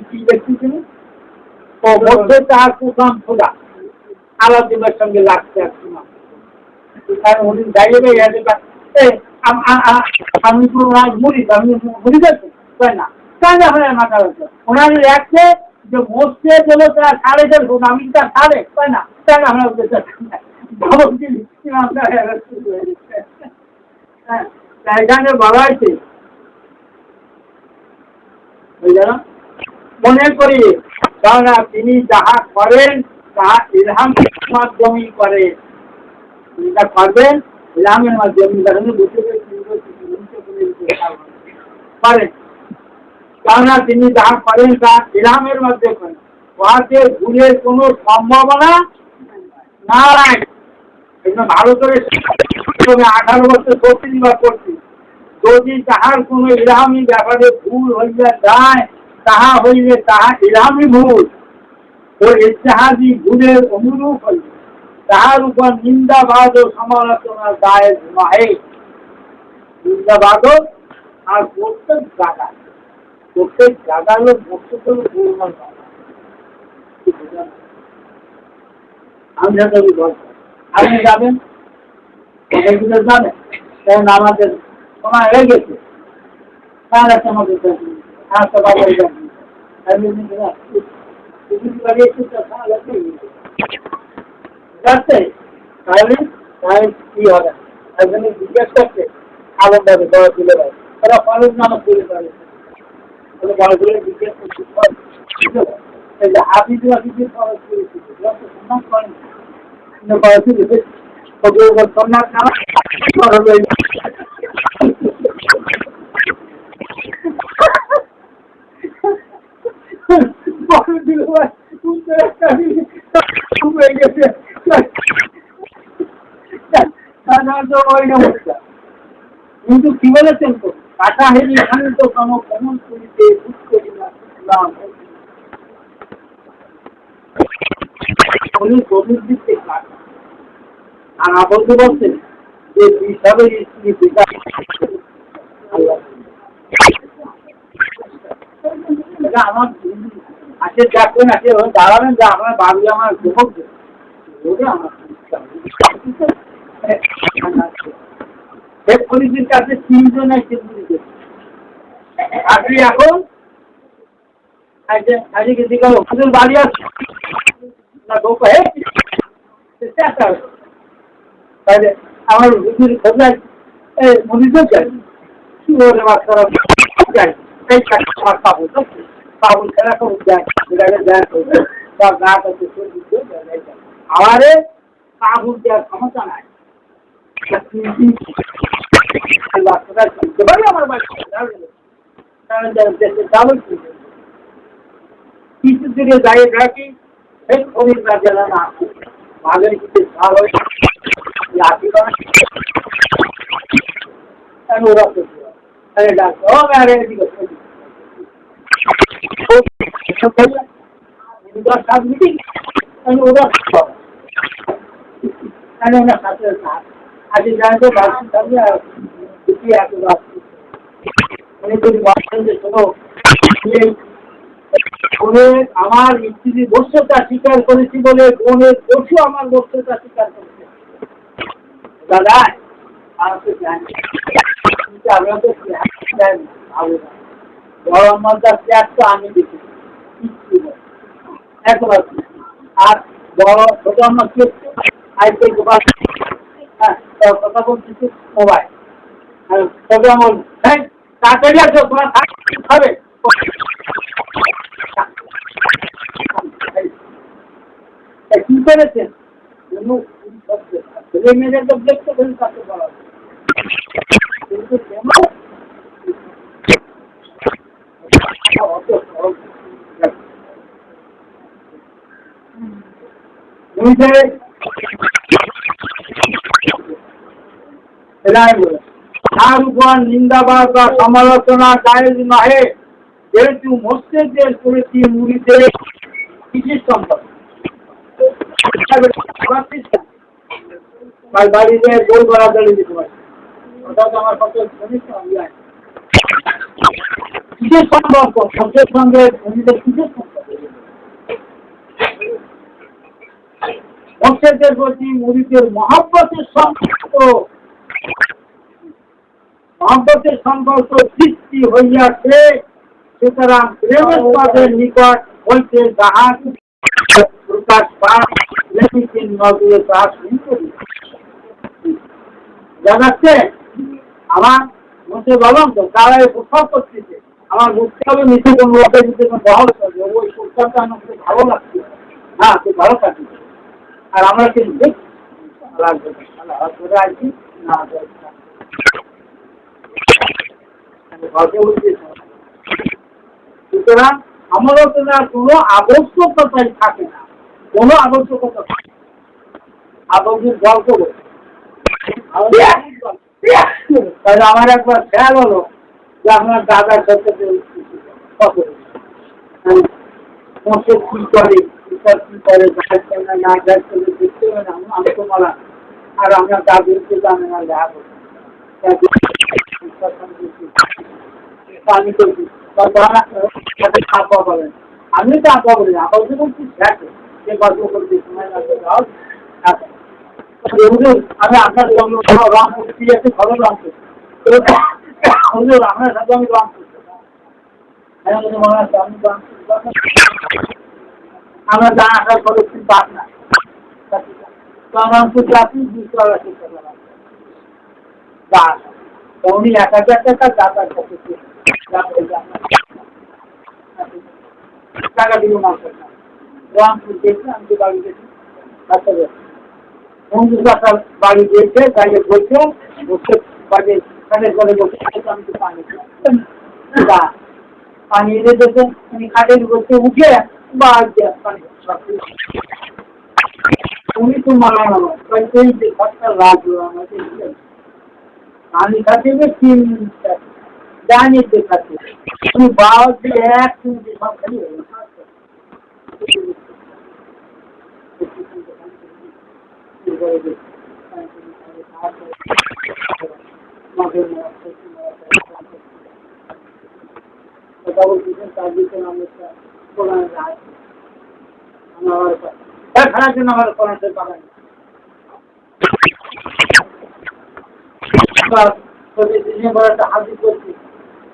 কি দেখতেছিলেন ও মধ্যে তার প্রথম খোলা আলাদিনের সঙ্গে লাগছে উনি দাঁড়িয়ে আমি মুড়ি মুড়ি যাচ্ছি তাই না তাহলে হয় মাথা হচ্ছে ওনার লাগছে যে মসছে বলে তারা ছাড়ে দেবো আমি তার ছাড়ে তাই না তাহলে আমরা এখানে বলা হয়েছে মনে করি কেননা তিনি যাহা করেন তাহা ইলহাম মাধ্যমেই করেন। যা করবেন ইলহামের মাধ্যমে করেন, কেননা তিনি যাহা করেন তা ইলহামের মাধ্যমে করেন। উহাতে ভুলের কোনো সম্ভাবনা নাই। ভালো করে 18 বছর 34 বার করছি। যদি তাহার কোন ইলহামি ব্যাপারে ভুল হইয়া যায় তাহা হইলে তাহা ইলহামি ভুল ও ইত্তেহাদি ভুলের অনুরূপ হইবে, তাহার উপর নিন্দাবাদ ও সমালোচনার দায় নহে। নিন্দাবাদ আর প্রত্যেক জায়গা লোক ভুল আমি আপনি যাবেন যাবেন কারণ আমাদের সময় হয়ে গেছে। তাহলে আমাদের তাহলে কি হবে একজনে জিজ্ঞেস করছে আলম দাবি বড় তুলে দেয় তারা ফলক নামক তুলে পারে বড় তুলে জিজ্ঞেস করছে আপনি ফলক তুলেছি সম্মান করেন কিন্তু কি বলেছেন তো কাটা হেরি এখানে তো কোনো কেমন করিতে আর বলতে বলছেন যে হিসাবের স্ত্রী পিতা আমার আসে যাচ্ছেন আসে দাঁড়াবেন যে আপনার বাড়ি আমার যুবক পুলিশের কাছে 3 জন আছে আপনি এখন বাড়ি আছে আমার খোঁজা মনির চাই কি বলে চাই আমার কাবুল কাবুল খেলা করুক যায় আমারে কাবুল দেওয়ার ক্ষমতা নাই। কিছু দিকে দাঁড়িয়ে থাকি সেই খনির রাজ্যা না ভাগের কিছু ভালো ওরা उधर साथ मीटिंग आणि उधर आणि उन्हें खाते साथ आज जाने तो बात समझे किसी आपकी बात उन्हें कोई बात समझे सुनो ये उन्हें हमार स्थिति বস্তুতা স্বীকার করেছি বলে উনি দোষী আমার বস্তুতা স্বীকার করেছে দাদা আপনি জানেন কিন্তু আমরা তো জানি ভালো না বড় আমার কাছে একটা আমি দেখি একবার আর বড় ছোট আমার কি আইতে গোপাল হ্যাঁ কথা বলছি মোবাইল আর তবে আমার হ্যাঁ তাড়াতাড়ি আসো তোমার খাবে কি করেছেন ছেলে মেয়েদের তো দেখতে গেলে কাছে বলা কিন্তু তার উপর নিন্দাবাদ বা সমালোচনা জায়েজ নহে যেহেতু মসজিদের করেছি মুড়িতে কিসের সম্পদ বাড়িতে বই করা চলে যেতে পারে ওটা তো আমার কত কিসের সম্পর্ক সবচেয়ে সঙ্গে ধনীদের কিসের সম্পর্ক মসজিদের প্রতি মুড়িদের মহব্বতের সম্পর্ক সৃষ্টি হইয়াছে সুতরাং প্রেমের পদের নিকট হইতে যাহা প্রকাশ পায় নজরে তা শুনতে জানাচ্ছে আমার মধ্যে বললাম তো তারা এই প্রস্তাব করতেছে আমার বুঝতে হবে নিচে কোন লোকের নিচে কোন বহল করবে ওই প্রস্তাবটা আমাকে ভালো লাগছে হ্যাঁ খুব ভালো থাকবে আর আমরা কিন্তু লাগবে আছি না সুতরাং আমারও কোনো আবশ্যকতাই থাকে না কোনো আবশ্যকতা থাকে আবশ্যক গল্প তাহলে আমার একবার খেয়াল হলো যে আপনার দাদার সাথে কি করে কি করে যাচ্ছে না না যাচ্ছে দেখতে হবে না আমি তো বলা আর আমরা দাদুকে জানে না যা আমি করছি আমি তো আপা বলি আপা বলছি দেখে যে গল্প করতে সময় লাগবে আমি আপনার রং করছি একটু ভালো রং করছি আপনার সাথে আমি রং করছি আমরা যা আশা করেছি পাক না তো আমার করছি আপনি 200 উনি 1000 টাকা যাতায়াত করতেছে টাকা দিব মাস রংপুর দেখছি আমি তো বাড়ি গেছি আচ্ছা বন্ধু বাড়ি গিয়েছে তাইলে বলছে বাড়ি খাটের ঘরে বসে আমি তো পানি এনে দিয়েছে উনি খাটের বসে উঠে উনি তো মারা এই যে ঘরটা রাখলো আমাকে পানি খাতে তিন জানি দেখাচ্ছে তুমি বাবা দিয়ে এক মিনিট সব খালি খারাপ জন্য আমার পড়াতে পারেন হাজির করছি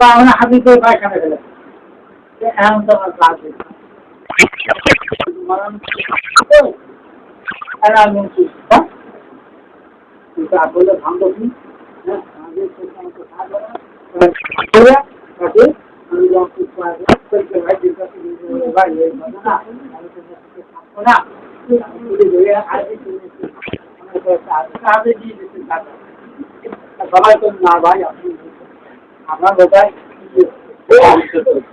তা আমরা হাজির করে পায়খানা গেলে এমন তো আমার কাজ বললে ভাঙবো কি সবাই তো না ভাই আপনি আপনার বোধহয়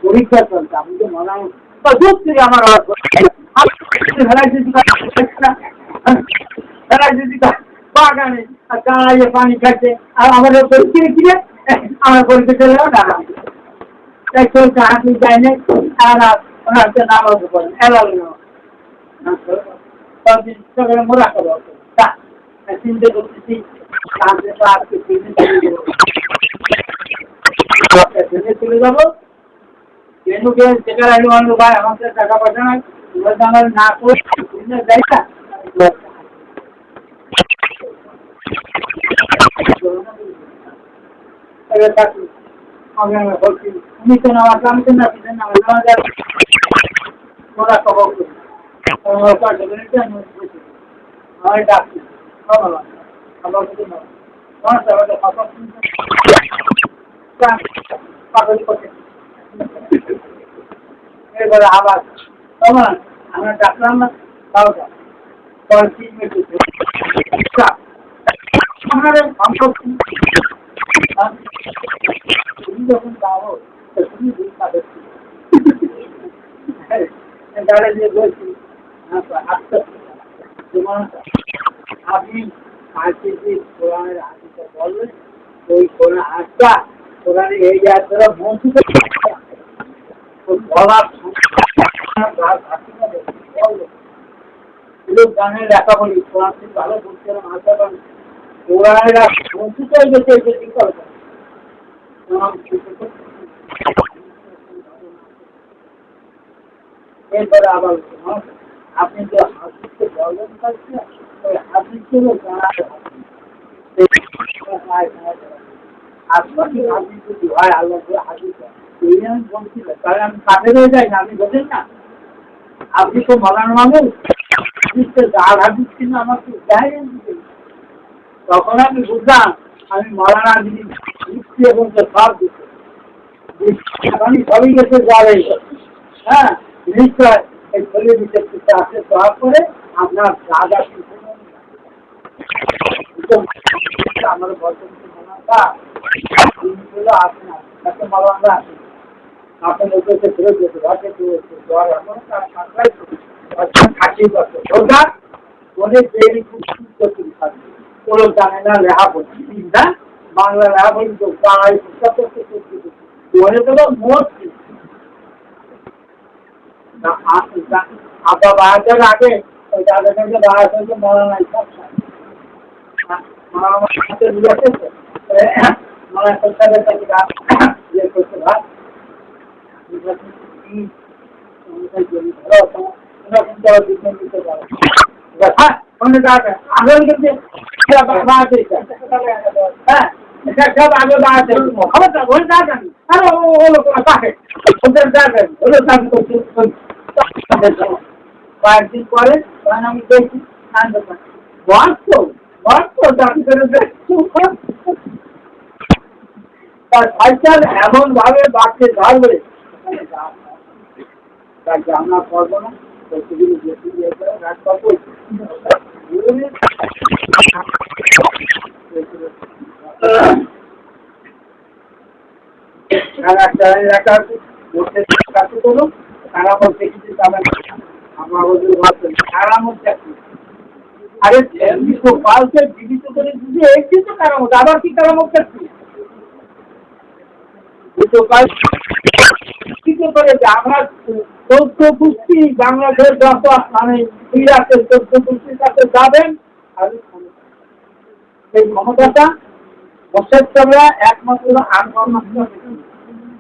পরীক্ষা চলছে আপনি তো মনে হয় আমার বাগানে গায়ে পানি খাচ্ছে আর আমাদের পরীক্ষা কিনে আমার পরীক্ষা চলেও না তাই চলছে হাঁটু যায় না আর ওনার নামাজ পড়েন এলাল মোরা করো চিন্তা করতেছি আজকে চলে যাবো ট্রেনুকে যেটা রাখলে মানুষ ভাই আমাদের টাকা পয়সা নাই আমার না করে যাই না তুমি তো না আমি তো না মোরা খবর আমার ডাকছি আমার এবারে আবার আমরা ডাকলাম না বারোটা পরে 3 মিনিট তুমি যখন যাবো তুমি গাড়ি দিয়ে বলছি আপনি আজকে যে কোরআনের হাদিসটা বললেন ওই কোরআন হাদিসটা কোরআনে এই জায়গাটা মন্ত্রিত বলার গানের লেখা বলি কোরআন থেকে ভালো বলতে আসতে পারেন কোরআনের মন্ত্রিত হয়ে গেছে কি করবেন এরপরে আবার আপনি যে হাদিসকে বললেন ওই হাদিসগুলো জানাতে হবে আপনি যদি হয় আল্লাহ হাদিস তাহলে আমি কাছে রয়ে যাই না আপনি বোঝেন না আপনি তো মলান মানুষ যার হাদিস কিন্তু আমাকে তখন আমি বুঝলাম আমি মলানা যদি লিখছি এবং সব দিচ্ছি আমি সবই গেছে যাবে হ্যাঁ নিশ্চয় এই শরীর বিচার আসে প্রভাব করে আপনার রাজা আমার বর্তমান আসে না তাকে মলানরা আসে আপনার উদ্দেশ্যে ফেরত যেতে ঘটে জ্বর এখন খাটিয়ে করছে ওটা অনেক দেরি খুব সুস্থ করে থাকবে কোনো জানে না লেহা বলছি না বাংলা লেহা বলি তো বাংলায় শিক্ষা করতে ওনে তো মোট আপনার বাহাতের আগে ওই তাদের সঙ্গে বাহাত হয়েছে মরানা সব মরা সরকারের কাছে ইয়ে করতে ভাব কয়েকদিন পরে আমি দেখছি এমন ভাবে বাড়তে ধরবে তাকে আমরা করবো না তারা বলতে কিছু আমরা কারামত চাকরি আরে পালকে জীবিত করে দিদি এই কিন্তু কারামত আবার কি কারামত চাকরি আমরা 14 কুস্তি বাংলাদেশ যত মানে ইরাকে 14 কুস্তির কাছে যাবেন আর সেই ক্ষমতাটা বসে চলে একমাত্র আনকর্মাত্র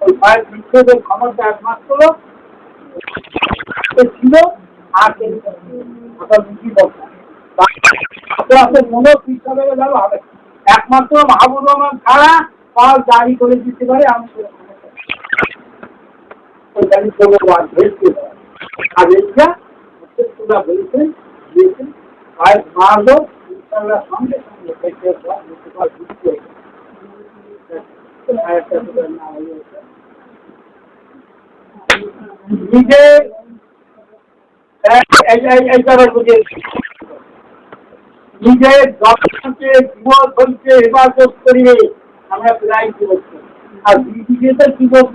ওই ফাইল বিক্ষোভের ক্ষমতা একমাত্র ছিল আর একমাত্র মাহবুব রহমান ছাড়া পাল জারি করে দিতে পারে আমি বলেছেন মারলো সঙ্গে নিজে নিজের দর্শনকে যুবক হইতে হেফাজত করিবে আমরা প্রায় যুবক আর বিজেতে যুবক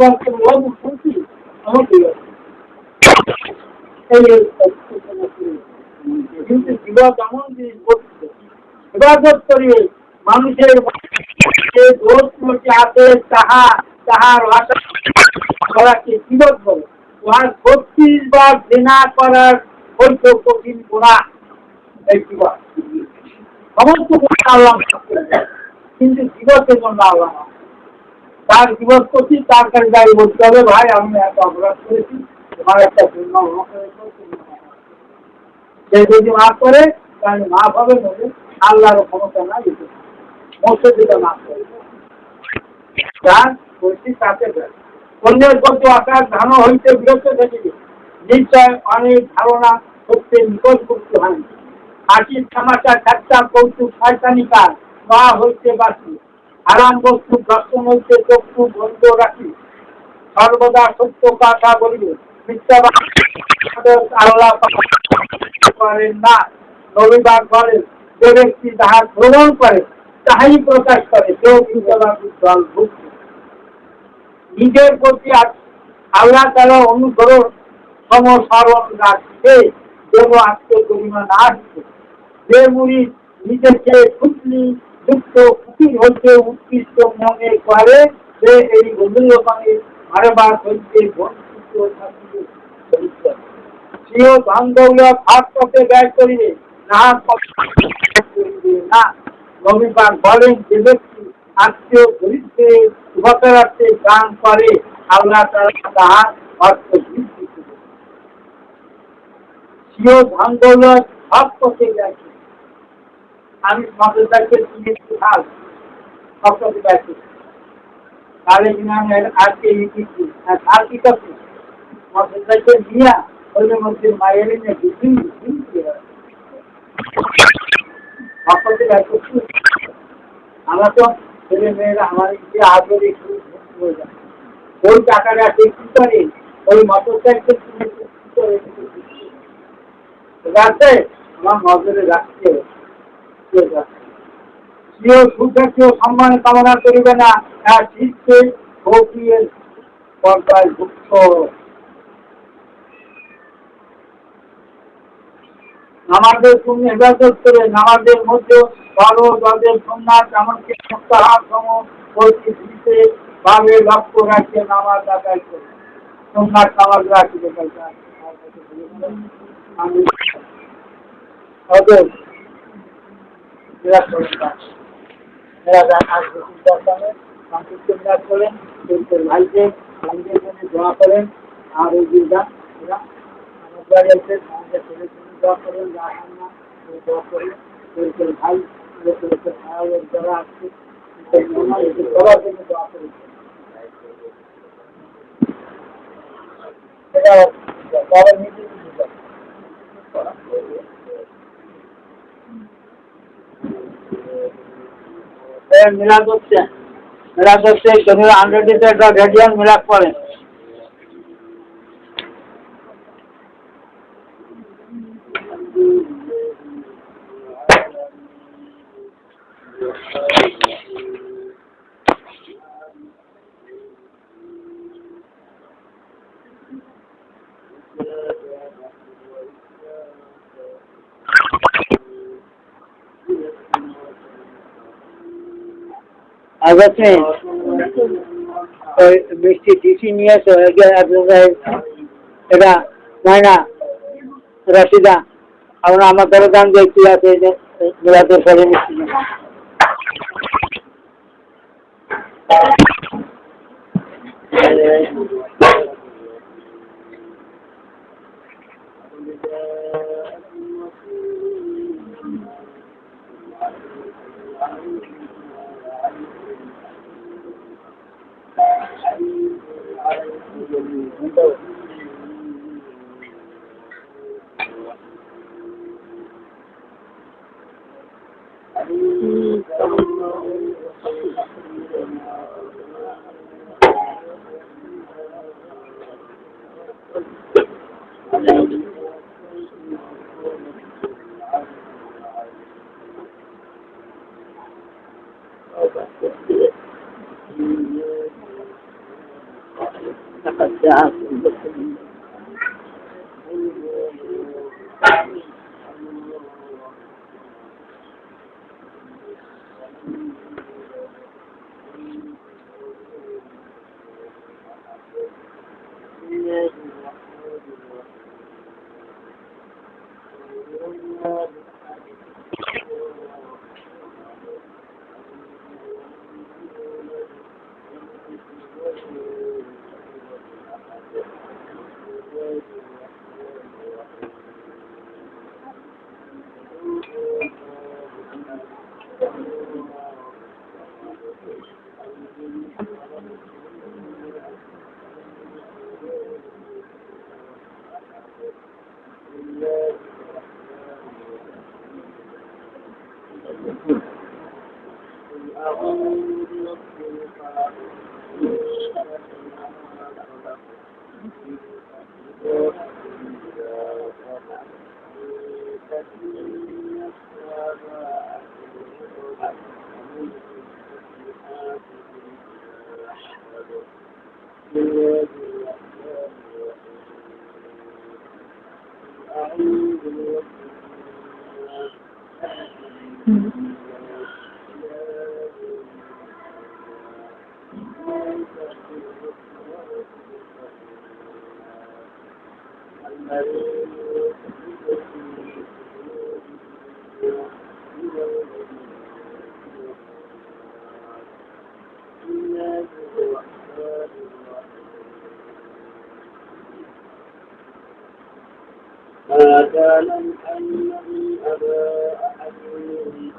শুনছি আমাকে কিন্তু যুবক এমন জিনিস করছে হেফাজত করিবে মানুষের দোষগুলোকে আছে তাহার ভাষা করাকে যুবক বলে উহার 36 বার ঘৃণা করার ওই তো কঠিন গোড়া এই জীবন সমস্ত আল্লাহ, কিন্তু জীবনের জন্য আল্লাহ তার জীবন করছি, তার কাছে যাই বলতে হবে, ভাই আমি এত অপরাধ করেছি, তোমার একটা জন্য সে যদি মাফ করে তাহলে মাফ হবে, বলে আল্লাহর ক্ষমতা না দিতে মসে যেটা মাফ করে যার বলছি তাতে অন্যের প্রতি আকাশ ধান হইতে বিরত থাকিবে, নিশ্চয় অনেক ধারণা সত্যের নিকট করতে হয়, হাসির তামাশা ঠাট্টা কৌতুক শয়তানি কাজ বা হইতে বাঁচি, আরাম বস্তু দর্শন হইতে চক্ষু বন্ধ রাখি, সর্বদা সত্য কথা বলিবে, মিথ্যাবাদ আল্লাহ করেন না। রবিবার বলেন, যে ব্যক্তি তাহা গ্রহণ করে তাহাই প্রকাশ করে কেউ দল ভুক্ত। নিজের প্রতি আল্লাহ তাআলা অনুসরণ সমসারণ রাখছে, যেন আত্মগরিমা না আসছে। যে মুরিদ নিজেকে খুশি দুঃখ খুশি হতে উৎকৃষ্ট মনে করে, সে এই মূল্যবানের বারবার হইতে বঞ্চিত থাকিবে। প্রিয় ধন দৌলত হাত পথে ব্যয় করিবে না, করিবে না। রবিবার বলেন, যে ব্যক্তি আত্মীয় দরিদ্রের উপকারার্থে দান করে আল্লাহ তাআলা তাহার অর্থ বৃদ্ধি করবে। প্রিয় ধন দৌলত হাত পথে ব্যয় করিবে। আমি সমাজটাকে চিনেছি হাল সব পথে ব্যয় করি, তাহলে কিনা আমি আজকে লিখেছি আর কি করছি সমাজটাকে নিয়ে ওই মধ্যে মায়ের নিয়ে বিভিন্ন আমরা তো ছেলে মেয়েরা আমার যে আদরে হয়ে যায়, ওই টাকাটা কি করে ওই মোটর সাইকেল রাখতে আমার নজরে রাখতে কেউ সুখে কেউ সম্মানে কামনা করিবে না, শীতকে ভোগিয়ের পর্দায় ভুক্ত। নামাজের তুমি হেফাজত করে নামাজের মধ্যে বড় যাদের সুন্নাত এমনকি মুস্তাহাব সম পরিস্থিতিতে ভাবে লক্ষ্য রাখে নামাজ আদায় করে সুন্নাত নামাজ রাখিবে। আমি ওদের বিরাট করেন মেরা যান আজ সংক্ষিপ্ত বিরাট করেন ভাইকে ভাইদের জন্য দোয়া করেন। আর ওই দিন এরা আমাদের ছেলে দোয়া করেন, দোয়া করেন ভাই যারা আসছে সবার জন্য দোয়া করেন। মিলাদ হচ্ছে শনিবার 100 একটা রেডিয়ান মিলাদ করেন। আজকে ওই মিষ্টি টিসি নিয়ে এসো, এটা ময়না রশিদা আমরা আমার ধরে দাম দেখছি আছে মিলাদের পরে মিষ্টি ما كان محمد أبا أحد من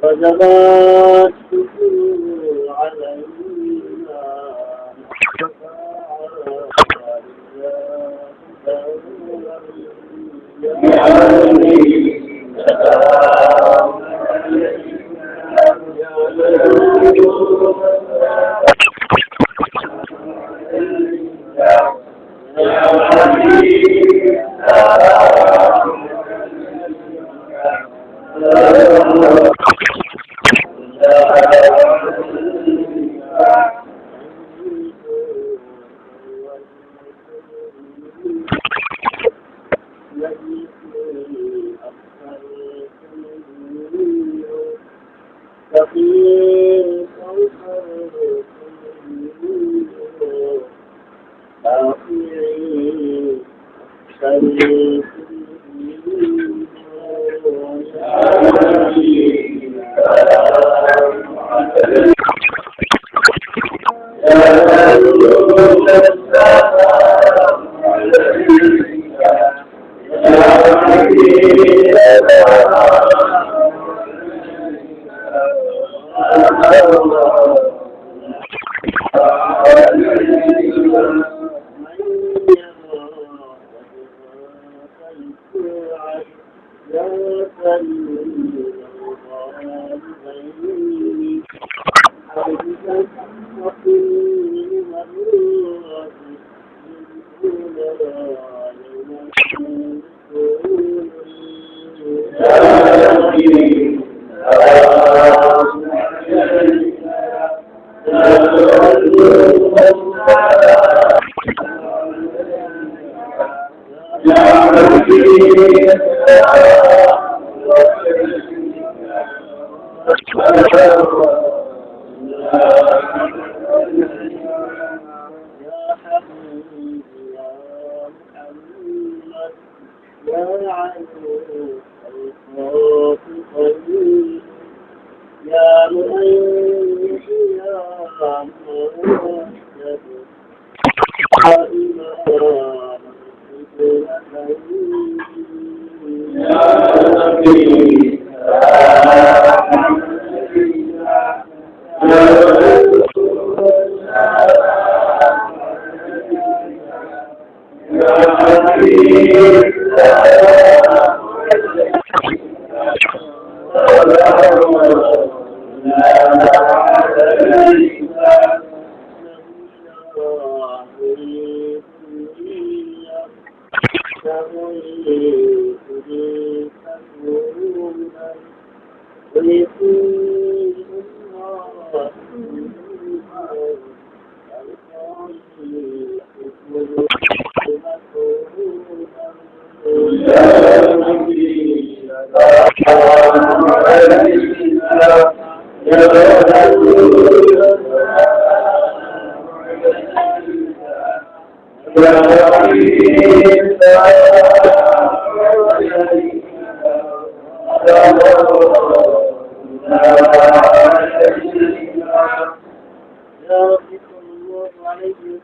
وجبات علينا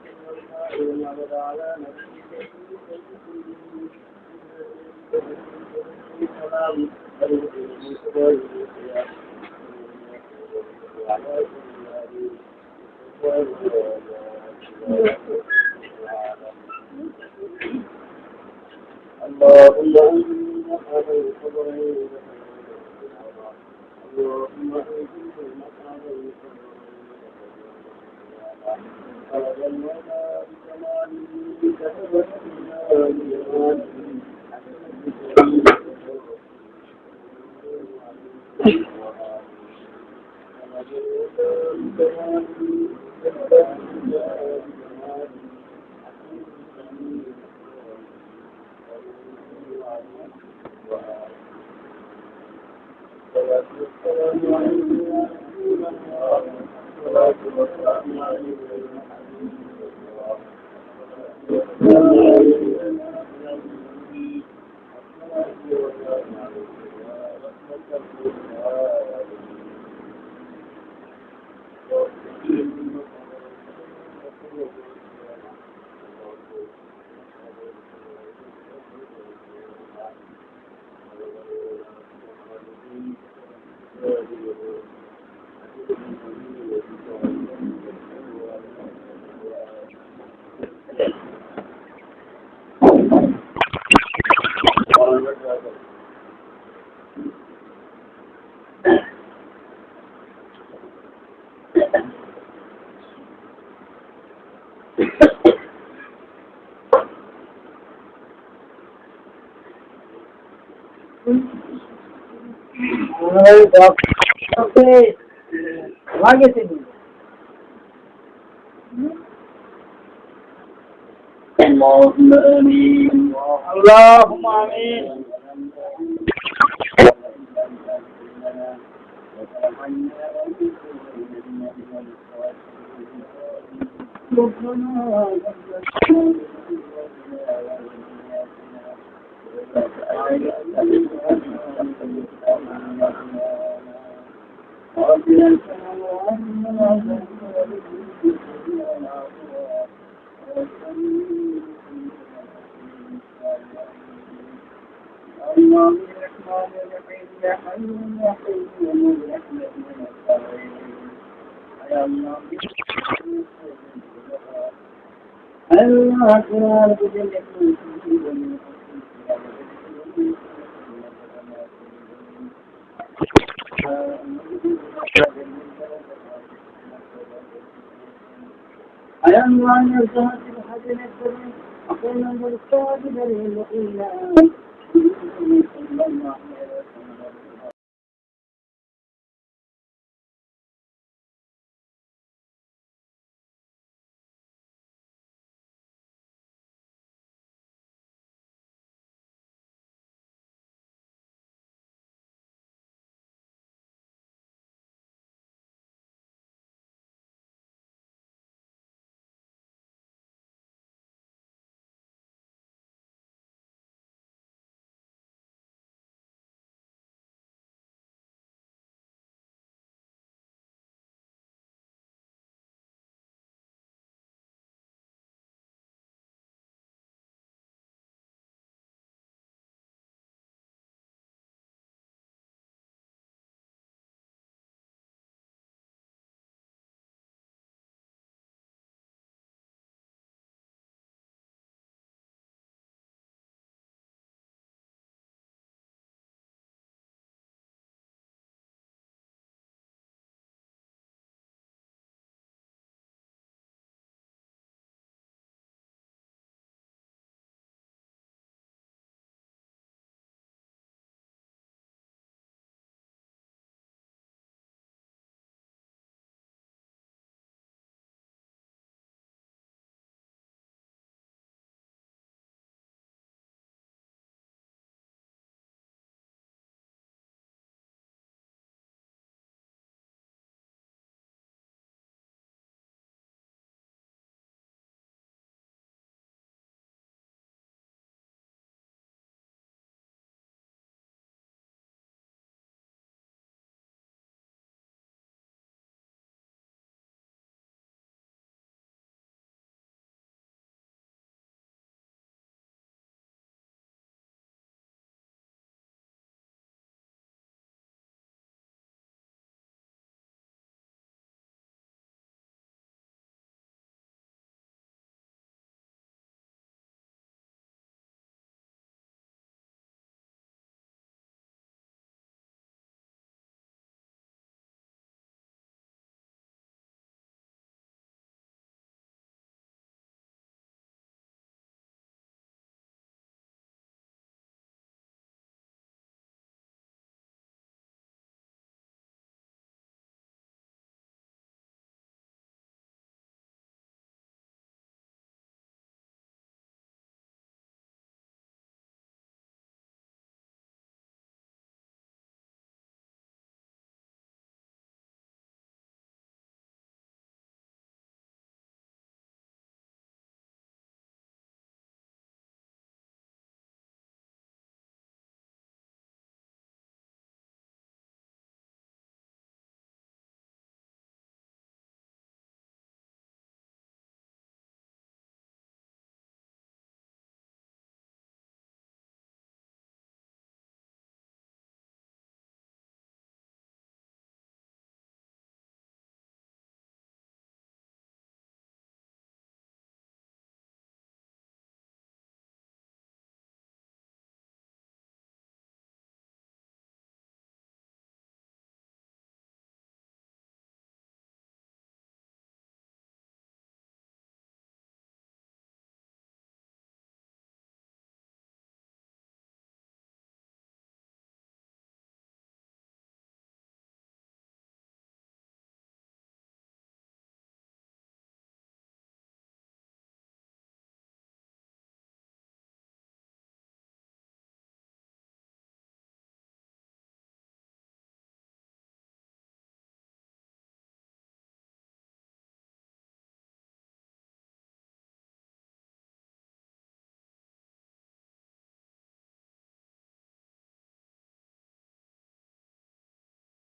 اللهم آمين. اللهم آمين.